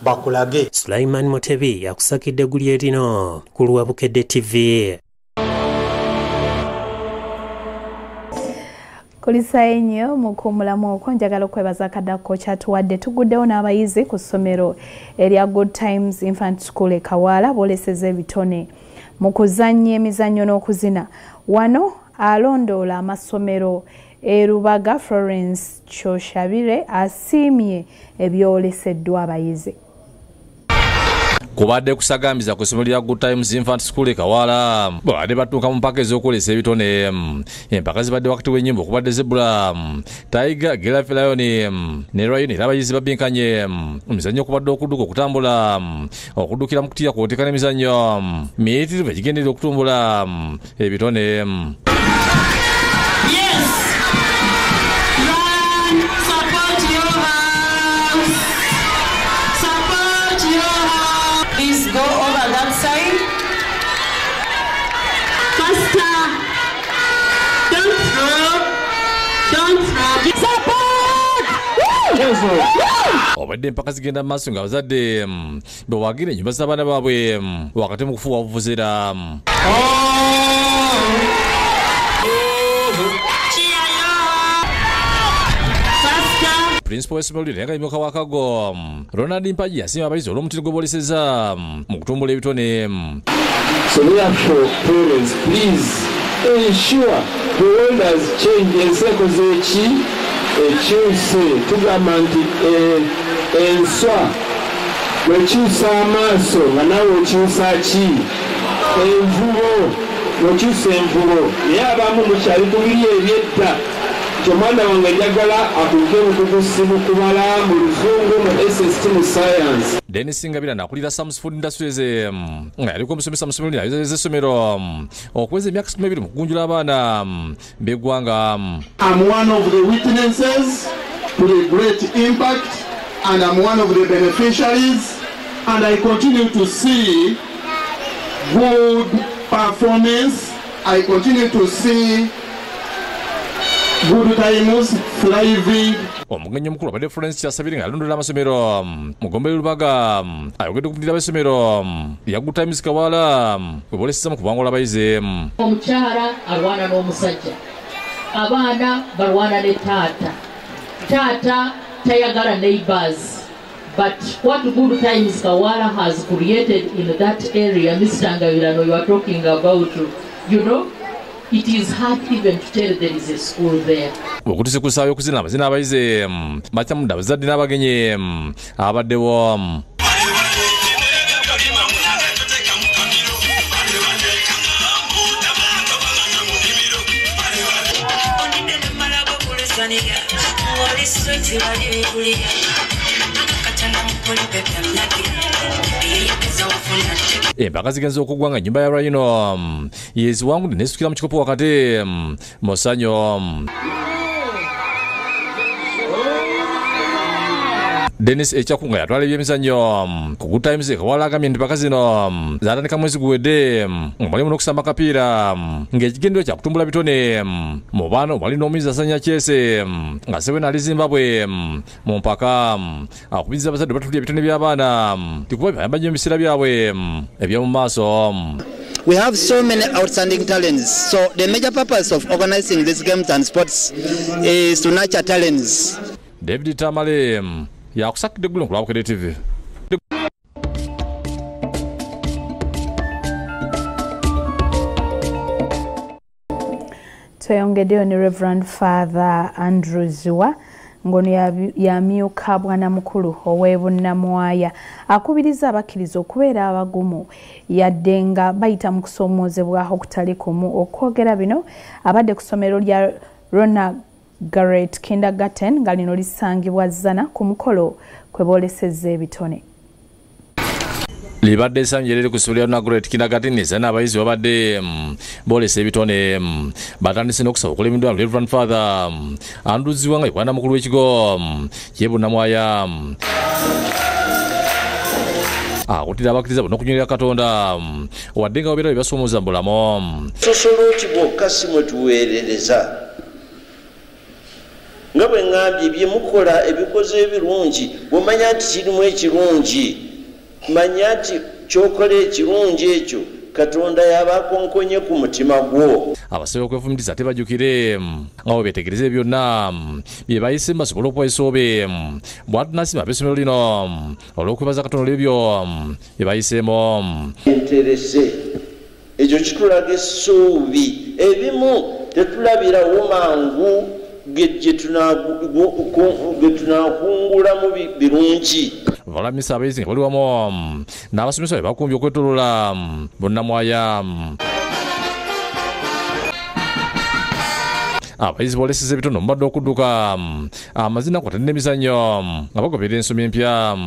bakulage. Sulaiman Mutebi yakusakidde eggulire lino ku Luwabukedde TV. Kulisayo nnyo mu kumulamu okwo njagala okwebaza Kadako kyatuwadde tuguddewo n'abayizi ku ssomero erya Good Times Infant School e Kawaala booleseza ebitone mu kuzannya emizannyo n'okuzina. Wano alondoola amasomero Rubaga Florence Kyoshabire asiimye ebyoleseddwa abayizi. Kubadde kusagambiza ku ssomero lya Good Times Infant School e Kawaala babadde batuuka mu mpaka ez'okwolesa ebitone. Empaka zibadde wakati w'ennyimba okubadde Zebra, Tiger, Giraffe, Lion ne Rhino era abayizi babbinkanye emizannyo okubadde okudduka okutambula okuddukira mu kutiya kw'oteeka n'emizannyo miyitirivu egigenderera okutumbula ebitone. Please go over that side. Faster. Don't throw. Don't throw. Support. Obadde empaka zigenda mu maaso ng'abazadde bewagira ennyumba z'abaana baabwe wakati mu kufuuwa buvuzera. Principal w'essomero lino yagambye wakago Ronald Mpagi yasiima abayizi olw'omutindo gwe booleseza mu kutumbula ebitone. So therefore, parents, please ensure the world has changed. Enseko z'eki ekyuse tugamba nti enswa bwekyusa amaaso nga nawe okyusa ki envubo bwekyusa envubo naye abamu mukyali tubiri ebyedda omwana wange njagala akuke mukugusibu kubala mu luzungu mu SST mu science. Dennis Ngabira nakulira Sam's Food Industries aliko omusomesa mu ssomero lino essomero okuweza emyaka 12 mu kugunjula abaana b'eggwanga. I'm one of the witnesses to the great impact and I'm one of the beneficiaries and I continue to see good performance. I continue to see Good Times thriving. Omugenyi omukulu abadde Florence Kyasabire ng'alondoola amasomero Mugombere Lubaga ayogedde ku mpulira b'essomero lya Good Times Kawaala bwe booleseza mu kubangula abayizi. Omukyala alwana n'omusajja, abaana balwana ne taata, taata tayagala neighbors. But what Good Times Kawaala has created in that area, Mr. Ngabirano, you are talking about, you know, it is hard even to tell there is a school there. Okutuse ku ssaawa y'okuzina amazina abayizi makyamuda abazadde n'abagenyi abaddewo. Empaka zigenza okuggwa nga ennyumba ya Rhino yeziwangudde n'esukira mu kikopo wakati mu ssanyu. Dennis Echakunga yatwala ebyemizannyo ku Good Times Kawaala agambye nti empaka zino zaatandika mwezi guwedde mulimu n'okusamba akapiira ng'ekigendero kya kutumbula bitone mu baana omwali n'omuyizi asanya kyese nga Sewena ali Zimbabwe mu mpaka akubiriza abazadde batulira ebitone by'abaana tikuba bayamba nnyo mu biseera byabwe eby'omu maaso. We have so many outstanding talents. So the major purpose of organizing these games and sports is to nurture talents. David Tamale yakusakidde eggulo ku Luwabukedde TV. Tweyongeddeyo ne Reverend Father Andrew Ziwa ngono yamyuka bwana mukulu ow'ebunnamwaya akubiriza abakkiriza okubeera abagumu yadde nga bayita mu kusomoozebwaho kutali kumu. Okwogera bino abadde ku ssomero lya Ronald Garrett Kindergarten nga lino lisangibwa Zana ku mukolo kwe boolesezza ebitone. Libadde sanjirere ku ssomero lya Garrett Kindergarten Zana abayizi babadde boolesa ebitone batandise n'okusaba okulemedwa Reverend Father Andrew Ziwa nga bwana mukulu w'ekigo y'ebunnamwaya akutira abakkiriza bonna okunywerera Katonda wadde nga babeera bebasoomooza mu bulamu. Sosola oti bwokka si mwe tuweerereza nga bwe ŋŋambye bye mukola ebikoze ebirungi bw'omanya nti kirimu ekirungi manya nti kyokola ekirungi ekyo Katonda yabakonkonye ku mutima gwo. Abasabe okwefumitiza ate bajjukire nga bwe beetegereza byonna bye bayise basobole okuwayisa obe bwatunasima ab'essomero lino olw'okwebaza Katonda ebyo bye bayiseemu. Interese ekyo kitulaga essuubi ebimu tetulabirawo mangu ge tunakungulamu birungi. Balamisa abayizi nga bali wamu n'abasomesa be bakumbye okwetolola bunnamwaya. Abayizi booleseza ebitono mu badde okudduka amazina kwata n'emizannyo nga bagoberera ensomi empya.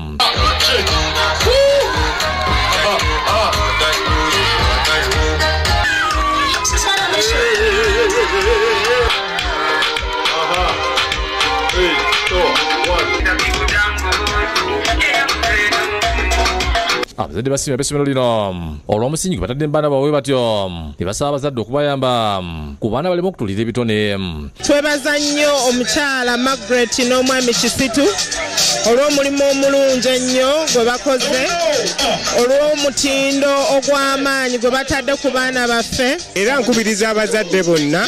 Abazadde basimye ab'essomero lino olw'omusingi gwe batadde mu baana baabwe batyo ne basaba abazadde okubayamba ku baana baleme okutulira ebitone. Twebaza nnyo omukyala Margaret n'omwami Kisitu olw'omulimu omulungi ennyo gwe bakoze, olw'omutindo ogw'amaanyi gwe batadde ku baana baffe. Era nkubiriza abazadde bonna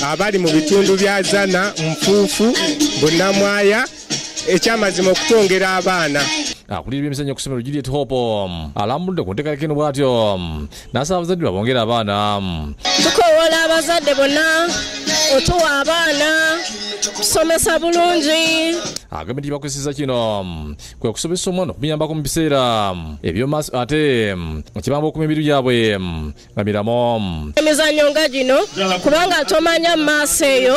abali mu bitundu bya Zana, Nfuufu, Bunnamwaya ekyamazima okutwongera abaana. Akulira emizannyo ku ssomero Juliet Hope alambuludde ku nteekateeka eno bw'atyo n'asaba abazadde babongere abaana. Tukowoola abazadde bonna otuwa abaana tusomesa bulungi. Agambye nti bakozesa kino kwe kusomesa omwana okumuyambako mu biseera eby'omaaso ate kibamba okuma emirimu gyabwe nga miramu. Emizannyo nga gino kubanga tomanya mu maaso eyo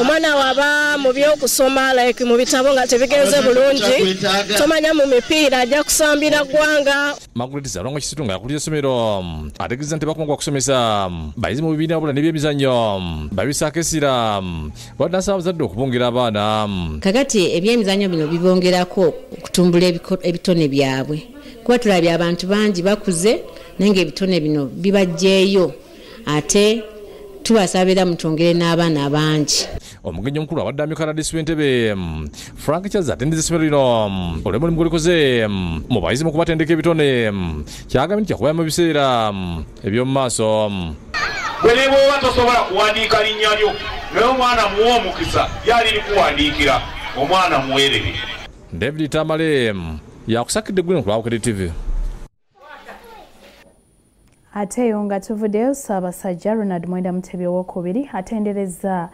omwana waba mu by'okusoma like mu bitabo nga tebigenze bulungi, tomanya mu mipiira ajja kusambira ggwanga. Margaret Zalongo Kisitu nga yakulira essomero ategeeza nti bakongwa kusomesa bayizi mu bibiina bula n'ebyemizannyo babisaako essira wadde nasaba abazadde okubongera abaana. Kakati ebyemizannyo bino bibongerako okutumbula ebitone byabwe kuba tulabye abantu bangi bakuze naye ngaebitone bino bibajjeeyo ate tubasabira mutwongere n'abaana bangi. Omugenyi omukulu abadde amyuka radisi w'entebe Frank Chaza atendeza essomero lino olw'omulimu gwe likoze mu bayizi mu kubatendeka ebitone kyagambye nti yakubayo mu biseera eby'omu maaso. Bwe ne bw'oba tosobola kuwandiika linnya lyo naye omwana muwa omukisa yali likuwandiikira omwana muweerere. David Tamale yakusakidde Gwino ku Lwakubiri TV. Ate eyo nga tuvuddeyo Ssaabasajja Ronald Mwenda Mutebi owookubiri atendereza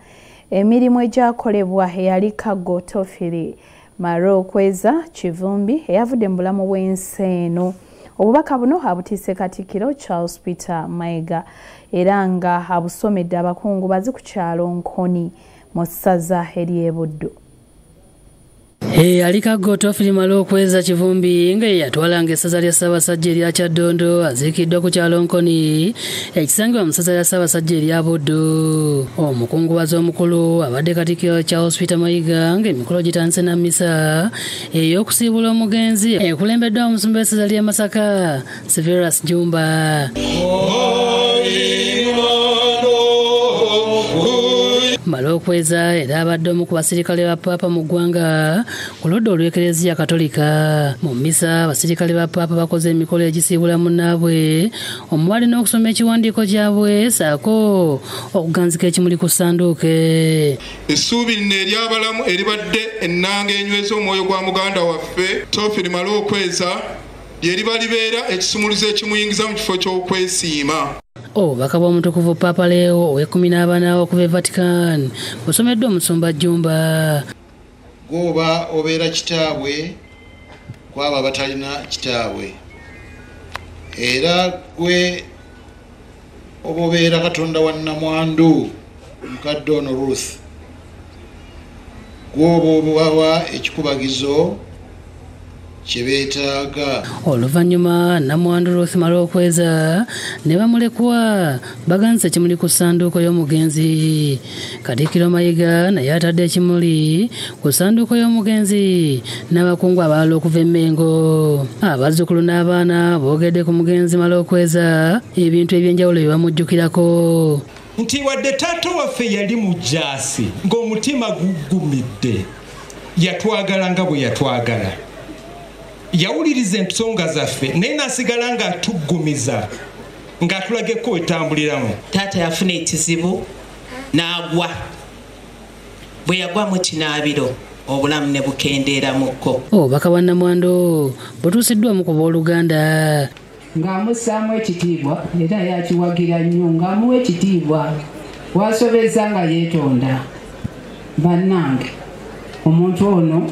emirimu egyakolebwa eyali Kaggo Tofiri Marokweza Kivumbi eyavudde mu bulamu bw'ensi eno. Obubaka buno abutiise Katikkiro Charles Peter Mayiga era nga abusomedde abakungubazi ku kyalo Nkoni mu ssaza ery'e Buddu. Ali Kaggo Tofiri Marokweza Kivumbi nga yatwalanga essaza lya Ssaabasajja erya Kyaddondo aziikiddwa ku kyalo Nkoni ekisangibwa mu ssaza lya Ssaabasajja erya Buddu. Omukungubazi omukulu abadde Katikkiro Charles Peter Mayiga ng'emikolo gitandise na mmisa ey'okusiibula omugenzi ekulembeddwa omusumba w'essaza ly'e Masaka Severus Jumba. Marokweza era abadde omu ku basirikale ba Paapa mu ggwanga ku ludda olw'Ekereziya Katolika. Mu mmisa abasirikale ba Paapa bakoze emikolo egisiibula munnaabwe omubali n'okusoma ekiwandiiko kyabwe saako okuganzika ekimuli ku ssanduuke. Essuubi lino ery'abalamu eribadde ennanga enyweza omwoyo gwa muganda waffe Tofiri Marokweza lye liba libeera ekisumuluzo ekimuyingiza mu kifo ky'okwesiima. obubaka bw'omutukuvu Papa Leo ow'e14 okuva e Vatican busomeddwa Omusumba Jjumba. Gwoba obeera kitaabwe kwabo abatalina kitaabwe, era gwe oba obeera Katonda wa nnamwandu mukadde ono Ruth, gwoba obawa ekikubagizo kye beetaaga. Oluvannyuma nnamwandu Ruth Malokweza ne bamulekwa baganze ekimuli ku ssanduuko y'omugenzi. Katikkiro Mayiga naye atadde ekimuli ku ssanduuko y'omugenzi n'abakungu abalala okuva e Mengo. Abazzukulu n'abaana boogedde ku mugenzi Malokweza ebintu eby'enjawulo bye bamujjukirako. Nti wadde taata waffe yali mujaasi ng'omutima guggumidde, yatwagala nga bwe yatwagala, yawuliriza ensonga zaffe naye n'asigala ng'atuggumiza ng'atulageko wetambuliramu. Taata yafuna ekizibu n'agwa, bwe yagwamu kinaabiro obulamu ne bukendeeramukko. Obubaka bwa nnamwandu butuusiddwamu ku booluganda ng'amussaamu ekitiibwa era yakiwagira nnyo ng'amuwa ekitiibwa wasobeza nga yeetonda. Bannange, omuntu ono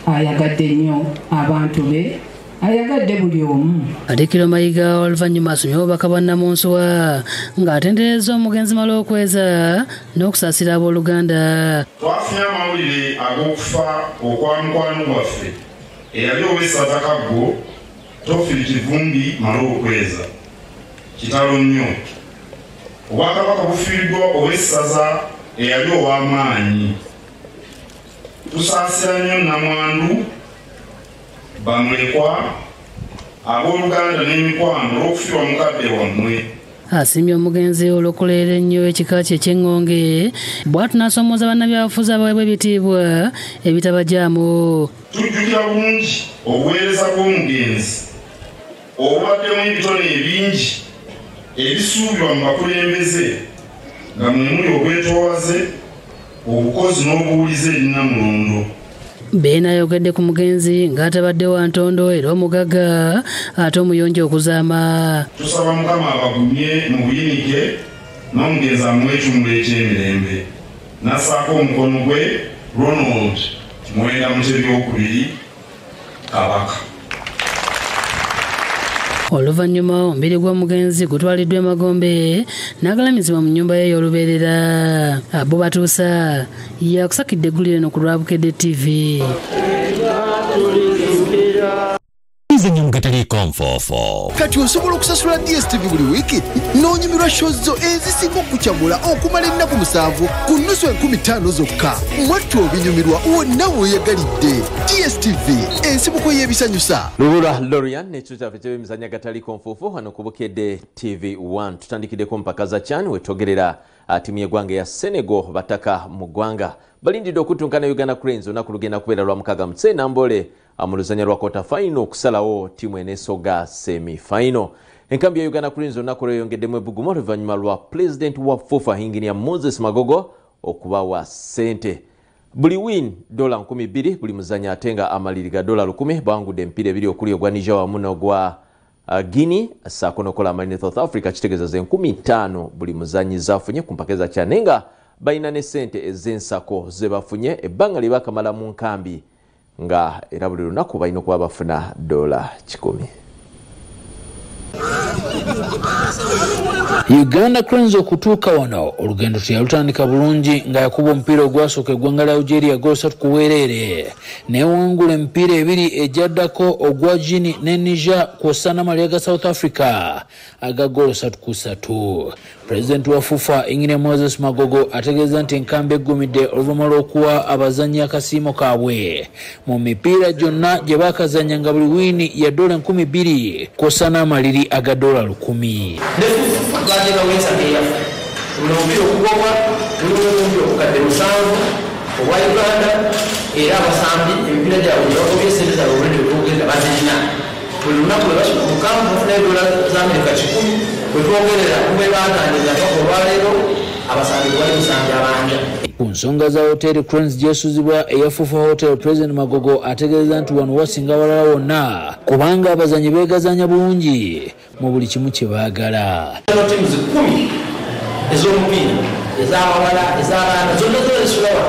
ayagadde nnyo abantu be, ayagadde buli omu. Katikkiro Mayiga oluvannyuma asomye obubaka bwa Nnamunsuwa ng'atendereza omugenzi Malokweza n'okusaasira abooluganda. Twafunye amawulire ag'okufa okwa mukwano gwaffe eyali ow'essaza Kaggo Tofiri Kivumbi Malokweza, kitalo nnyo. Obwakabaka bufiiriddwa ow'essaza eyali ow'amaanyi. Tusaasira nnyo nnamwandu, bamulekwa, abooluganda n'emikwano olw'okufiirwa mukadde wammwe. Asiimye omugenzi olw'okuleera ennyo ekika kye eky'engonge bw'atu n'asomooza bannabyabufuzi abaweebwa ebitiibwa ebitabajaamu. Tujjukira bulungi obuweereza bw'omugenzi obwaddemu ebitone ebingi ebisuubirwa mu bakulembeze nga mwe muli obwetoowaze, obukozi n'obuwulize eri Nnamulondo. Beena ayogedde ku mugenzi ng'atabadde wa ntondo era omugagga ate omuyonjo okuzaama. Tusaba Mukama abagumye mu buyinike n'omugenzi amuwe ekimuli eky'emirembe. N'assaako omukono gwe Ronald Mwenda Mutebi Kabaka. Oluvannyuma omubiri gw'omugenzi gutwaliddwa e Magombe n'agalamizibwa mu nnyumba ye ey'olubeerera. Abo batuusa yakusakidde eggulire no ku Lwabukedde TV. Kati osobola okusasula DSTV buli wiiki n'onyumirwa show zo ezisinga okukyamula okumala ennaku 7 ku nnusu 15,000 zokka. Mwattu obinyumirwa wonna weeyagalidde. DSTV ensibuko y'ebisanyusa. Lubula Lorian n'ekyo kyaffe ky'emizannyo agataliko nfuufu wano ku Bukedde TV1. Tutandikiddeko mpaka za CHAN wetwogerera tiimu y'eggwanga ya Senegal bataka mu ggwanga balindidde okutunkana Uganda Cranes olunaku lugenda kubeera lwa 6 Nambole mu luzannya lwa quarter final okusalawo tiimu eneesoga semi final. Enkambi ya Uganda Cranes olunaku lweyongeddemu ebbugumu oluvannyuma lwa President wa FUFA Engineer Moses Magogo okubawa ssente. Buli win $2,000 buli muzannyo ate nga amaliri ga $10,000 bawangudde emipiira ebiri okuli ogwa Niger wamu n'ogwa Guinea ssaako n'okola amaliri ne South Africa kitegeeza ze 15,000 buli muzannyi zaafunye ku mpaka za CHAN nga balina ne ssente ez'ensako ze bafunye ebbanga lye bakamala mu nkambi nga era buli lunaku balina okuba bafuna $100. Uganda Cranes okutuuka wano olugendo teyalutandika bulungi nga yakuba omupiira ogwasooka eggwanga lya Algeria gol 3 ku bwereere newangula emipiira ebiri egyaddako ogwa Guinea ne Niger kw'ossa n'amalya ga South Africa aga gol 3 ku 3. President wa FUFA Engineer Moses Magogo ategeeza nti enkambi eggumidde oluvannyuma lw'okuwa abazannyi akasiimo kaabwe mu mipiira gyonna gye baakazannya nga buli wiini ya $2,000 kw'ossa n'amaliri aga $1,000. Twagenda wensanga eyaffe omupiira okugobwa omupiira okukadde 7 obwa Uganda era abasambi emipiira gyabwe bagobye esente zaabwe obulidde bwogenda bazirina buli lunaku lwe basula mukamu bafuna $1 za Amerika 10 bwe twogerera kube batandiza paka olwaleero abasambi bwali musambya banja. Ku nsonga za Hotel Cranes gyesuzibwa eya FUFA Hotel, President Magogo ategeeza nti wano wasinga abalala wonna kubanga abazanyi beegazanya bulungi mu buli kimu kye baagala. Timu 10 ez'omupiira ez'abawala ez'abaana zonna zisulawa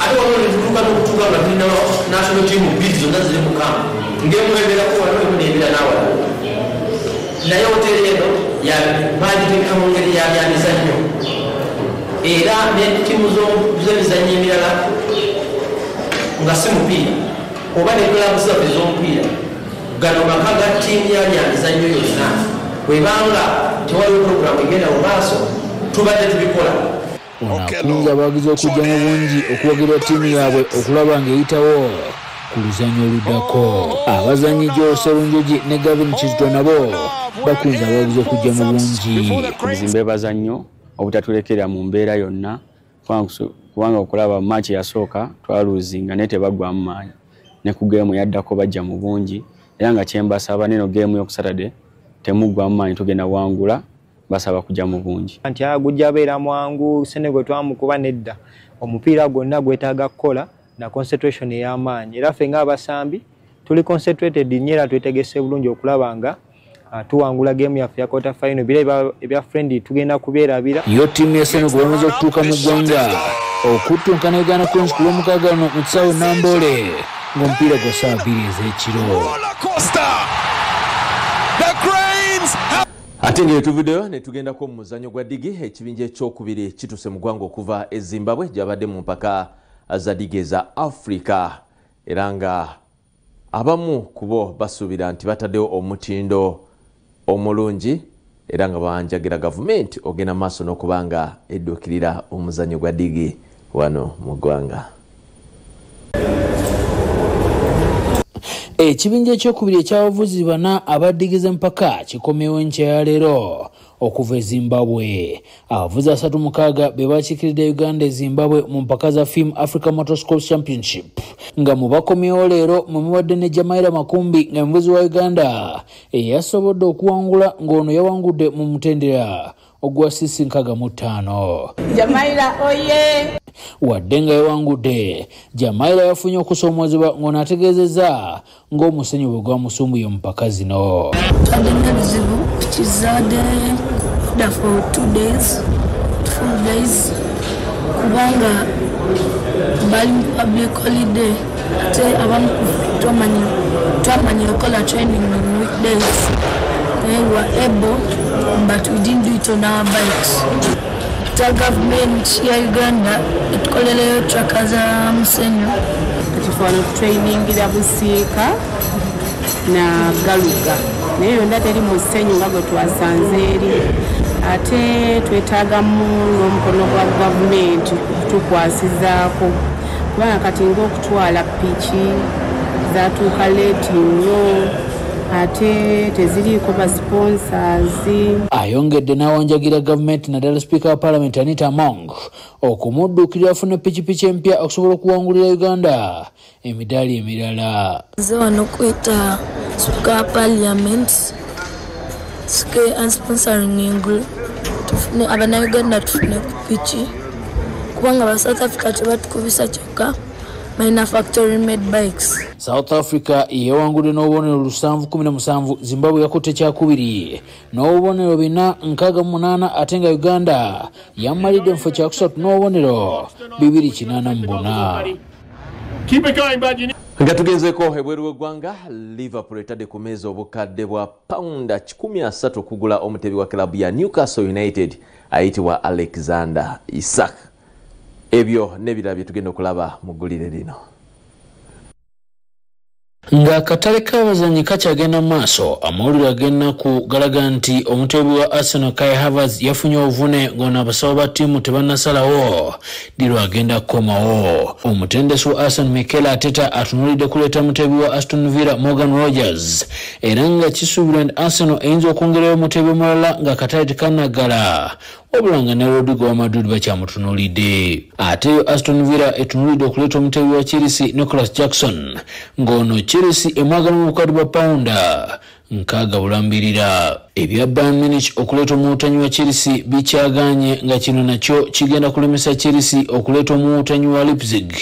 ate waliwo netutuuka n'okutuuka nga tulina national team 2 zonna ziri mu kampu ng'emubeerako waliwo emu nebeera n'awala naye hoteri eno baagiteeka mu ngeri yabyamizannyo era ne timu z'emizannyo emirala nga si mupiira oba ne kulabu zaffe ez'omupiira gano maka ga tiimu yabyamizannyo yonna webanga tewaliwo puroguramu egenda mu maaso tubadde tubikola. Onakunza abawagizi okujja mu bungi okuwagira ttiimu yaabwe okulaba ng'eyitawo ku luzannya oluddako. Abazannyi Jose Lunjogi ne Gavin Kizito nabo bakunze abawagizi okujja mu bungi. Okuzimba bazannyo obutatulekera mu mbeera yonna kubanga okulaba match yasooka twaluzinga naye tebagwamu maanyi ne ku geemu yaddako bajja mu bungi era nga kyembasaba neno geemu y'oku Saturday temugwamu maanyi tugenda wangula basaba kujja mu bungi. Anti agujja beera mwangu Senegal twamukuba nedda omupiira gwonna gwetaaga kukola na concentration ey'amaanyi era ffe ng'abasambi tuli concentrated nnyo era twetegese bulungi okulaba nga tuwangula geemu yaffe ya quarter final bira ebya friendly tugenda kubeerabira. Yo ttiimu ya Senegal bamaze okutuuka mu ggwanga okuttunkana Uganda Cranes ku lw'omukaaga wano mu kisaawe Namboole ng'omupiira gwa ssaawa 2 ez'ekiro. Ate ng'etuvuddeyo ne tugendako mu muzannyo gwa digi ekibinja ekyokubiri kituse mu ggwanga okuva e Zimbabwe gyabadde mu mpaka za digi eza Africa era nga abamu ku bo basuubira nti bataddewo omutindo omulungi era nga banjagira gavumenti ogenda maaso n'okubanga edduukirira omuzannyo gwa digi wano mu ggwanga. Ekibinja ekyokubiri ekyabavuzi bana abaddigiza empaka kikomyewo enkya ya leero okuva e Zimbabwe. Abavuzi 36 be bakiikiridde Uganda e Zimbabwe mu mpaka za FIM Africa Motorsports Championship nga mu bakomyewo leero mwe mubadde ne Jamaira Makumbi nga muvuzi wa Uganda eyasobodde okuwangula ng'ono yawangudde mu mutendera ogwa CC 65. Jamaira oye! Wadde nga yawangudde, Jamaira yafunye okusoomozebwa ng'ono ategeezezza ng'omusenyu bwe gwamusumbuye mu mpaka zino. Twadde bizibu kizadde for 2 days, 4 days kubanga bali public holiday ate abamu twamanya okola training on weekdays. We were able, but we didn't do it on our bikes. The government ya Uganda etukoleleyo traka za musenyu Kifano training ya Busiika na Galuga naye yonna teri musenyu nga gwe twasanze eri ate twetaagamu n'omukono gwa gavumenti tukwasizaako kubanga kati ng'okutwala piki zatuuka leeti nnyo ate teziriiko ba sponsors. Ayongedde n'awanjagira gavumenti naddala Speaker wa Parliament Anita Among okumudduukirira afune pikipiki empya okusobola okuwangulira Uganda emidaali emirala. Nze wano kweta Speaker wa Parliament sike ansponsoring engulu tufune abannayuganda tufune ku piki kubanga ba South Africa tebatukubisa kyokka Maina factory made bikes. South Africa yewangudde n'obubonero 717, Zimbabwe yakutte kyakubiri n'obubonero 468 ate nga Uganda yamalidde mu kifo kyakusatu n'obubonero 284. Nga tugenzeeko ebweru w'eggwanga, Liverpool etadde ku mmeeza obukadde bwa pound 13 okugula omutebi wa klabu ya Newcastle United ayitibwa Alexander Isak. Ebyo nebirala bye tugenda okulaba mu ggulire lino. Nga akatale k'abazannyi kakyagenda mu maaso, amawulire ag'ennaku galaga nti omutebi wa Arsenal Kai Havertz yafunye obuvune ng'ono abasawo ba ttiimu tebannasalawo ddi lwagenda kukomawo. Omutendesi wa Arsenal Mikel Arteta atunuulidde kuleeta mutebi wa Aston Villa Morgan Rogers era nga kisuubirwa nti Arsenal eyinza okwongerayo omutebi omulala nga akatale tekannagala wabula nga ne Rodrigo wa Madrid bakyamutunuulidde. Ate yo Aston Villa etunuulidde okuleeta omutebi wa Chelsea Nicholas Jackson ng'ono Chelsea emwagala mu bukadde bwa pawunda 6 ebya Bayern Munich okuleeta omuwutanyi wa Chelsea bikyaganye nga kino nakyo kigenda kulemesa Chelsea okuleeta omuwutanyi wa Leipzig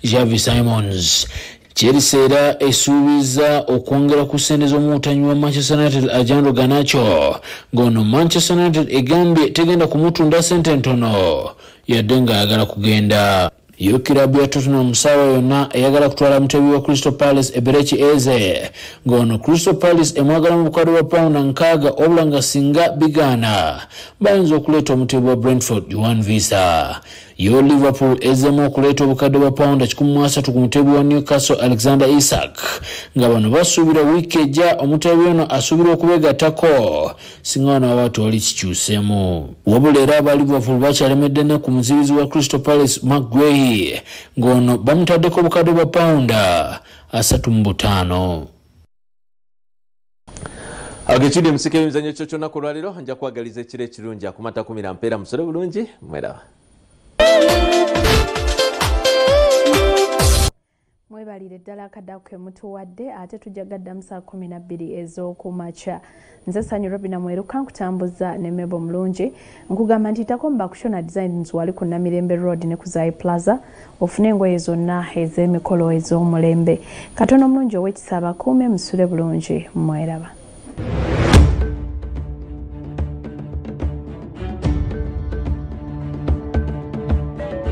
Xavi Simons. Chelsea era esuubiza okwongera ku ssente z'omuwutanyi wa Manchester United Alejandro Garnacho ng'ono Manchester United egambye tegenda kumutunda ssente ntono yadde ng'ayagala kugenda. Yo kirabu ya Tottenham sawa yonna eyagala kutwala mutebi wa Crystal Palace Eberechi Eze ng'ono Crystal Palace emwagala mu bukadde bwa pawunda 6 obula nga singa bigaana bayinza okuleeta omutebi wa Brentford Juan Visa. Yo Liverpool ezemu okuleeta obukadde bwa pawunda 13 ku mutebi wa Newcastle Alexander Isak nga bano basuubira wiiki ejja omutebi ono asuubira okubeegattako singa wano baba tewali kikyuseemu. Wabula era aba Liverpool bakyalemedde ne ku muzibizi wa Crystal Palace Mark Guehi ng'ono bamutaddeko obukadde bwa pawunda 35. Agechidi msike mizanyo chocho na kulwaliro hanja kuagalize chile chirunja kumata kumira mpera msore bulungi mwera. Mwebalire ddala akaddaku mutuwadde ate tujagadda mu saa 12 ez'okumakya. Nze Sanyu Robina Mweruka nkutambuza ne Mebo Mulungi nkugamba nti tako mu Bakushona Designs wali ku Namirembe Road ne ku Zai Plaza ofune engoye zonna ez'emikolo ez'omulembe. Katono mulungi ow'ekisaba kuume musule bulungi mweraba.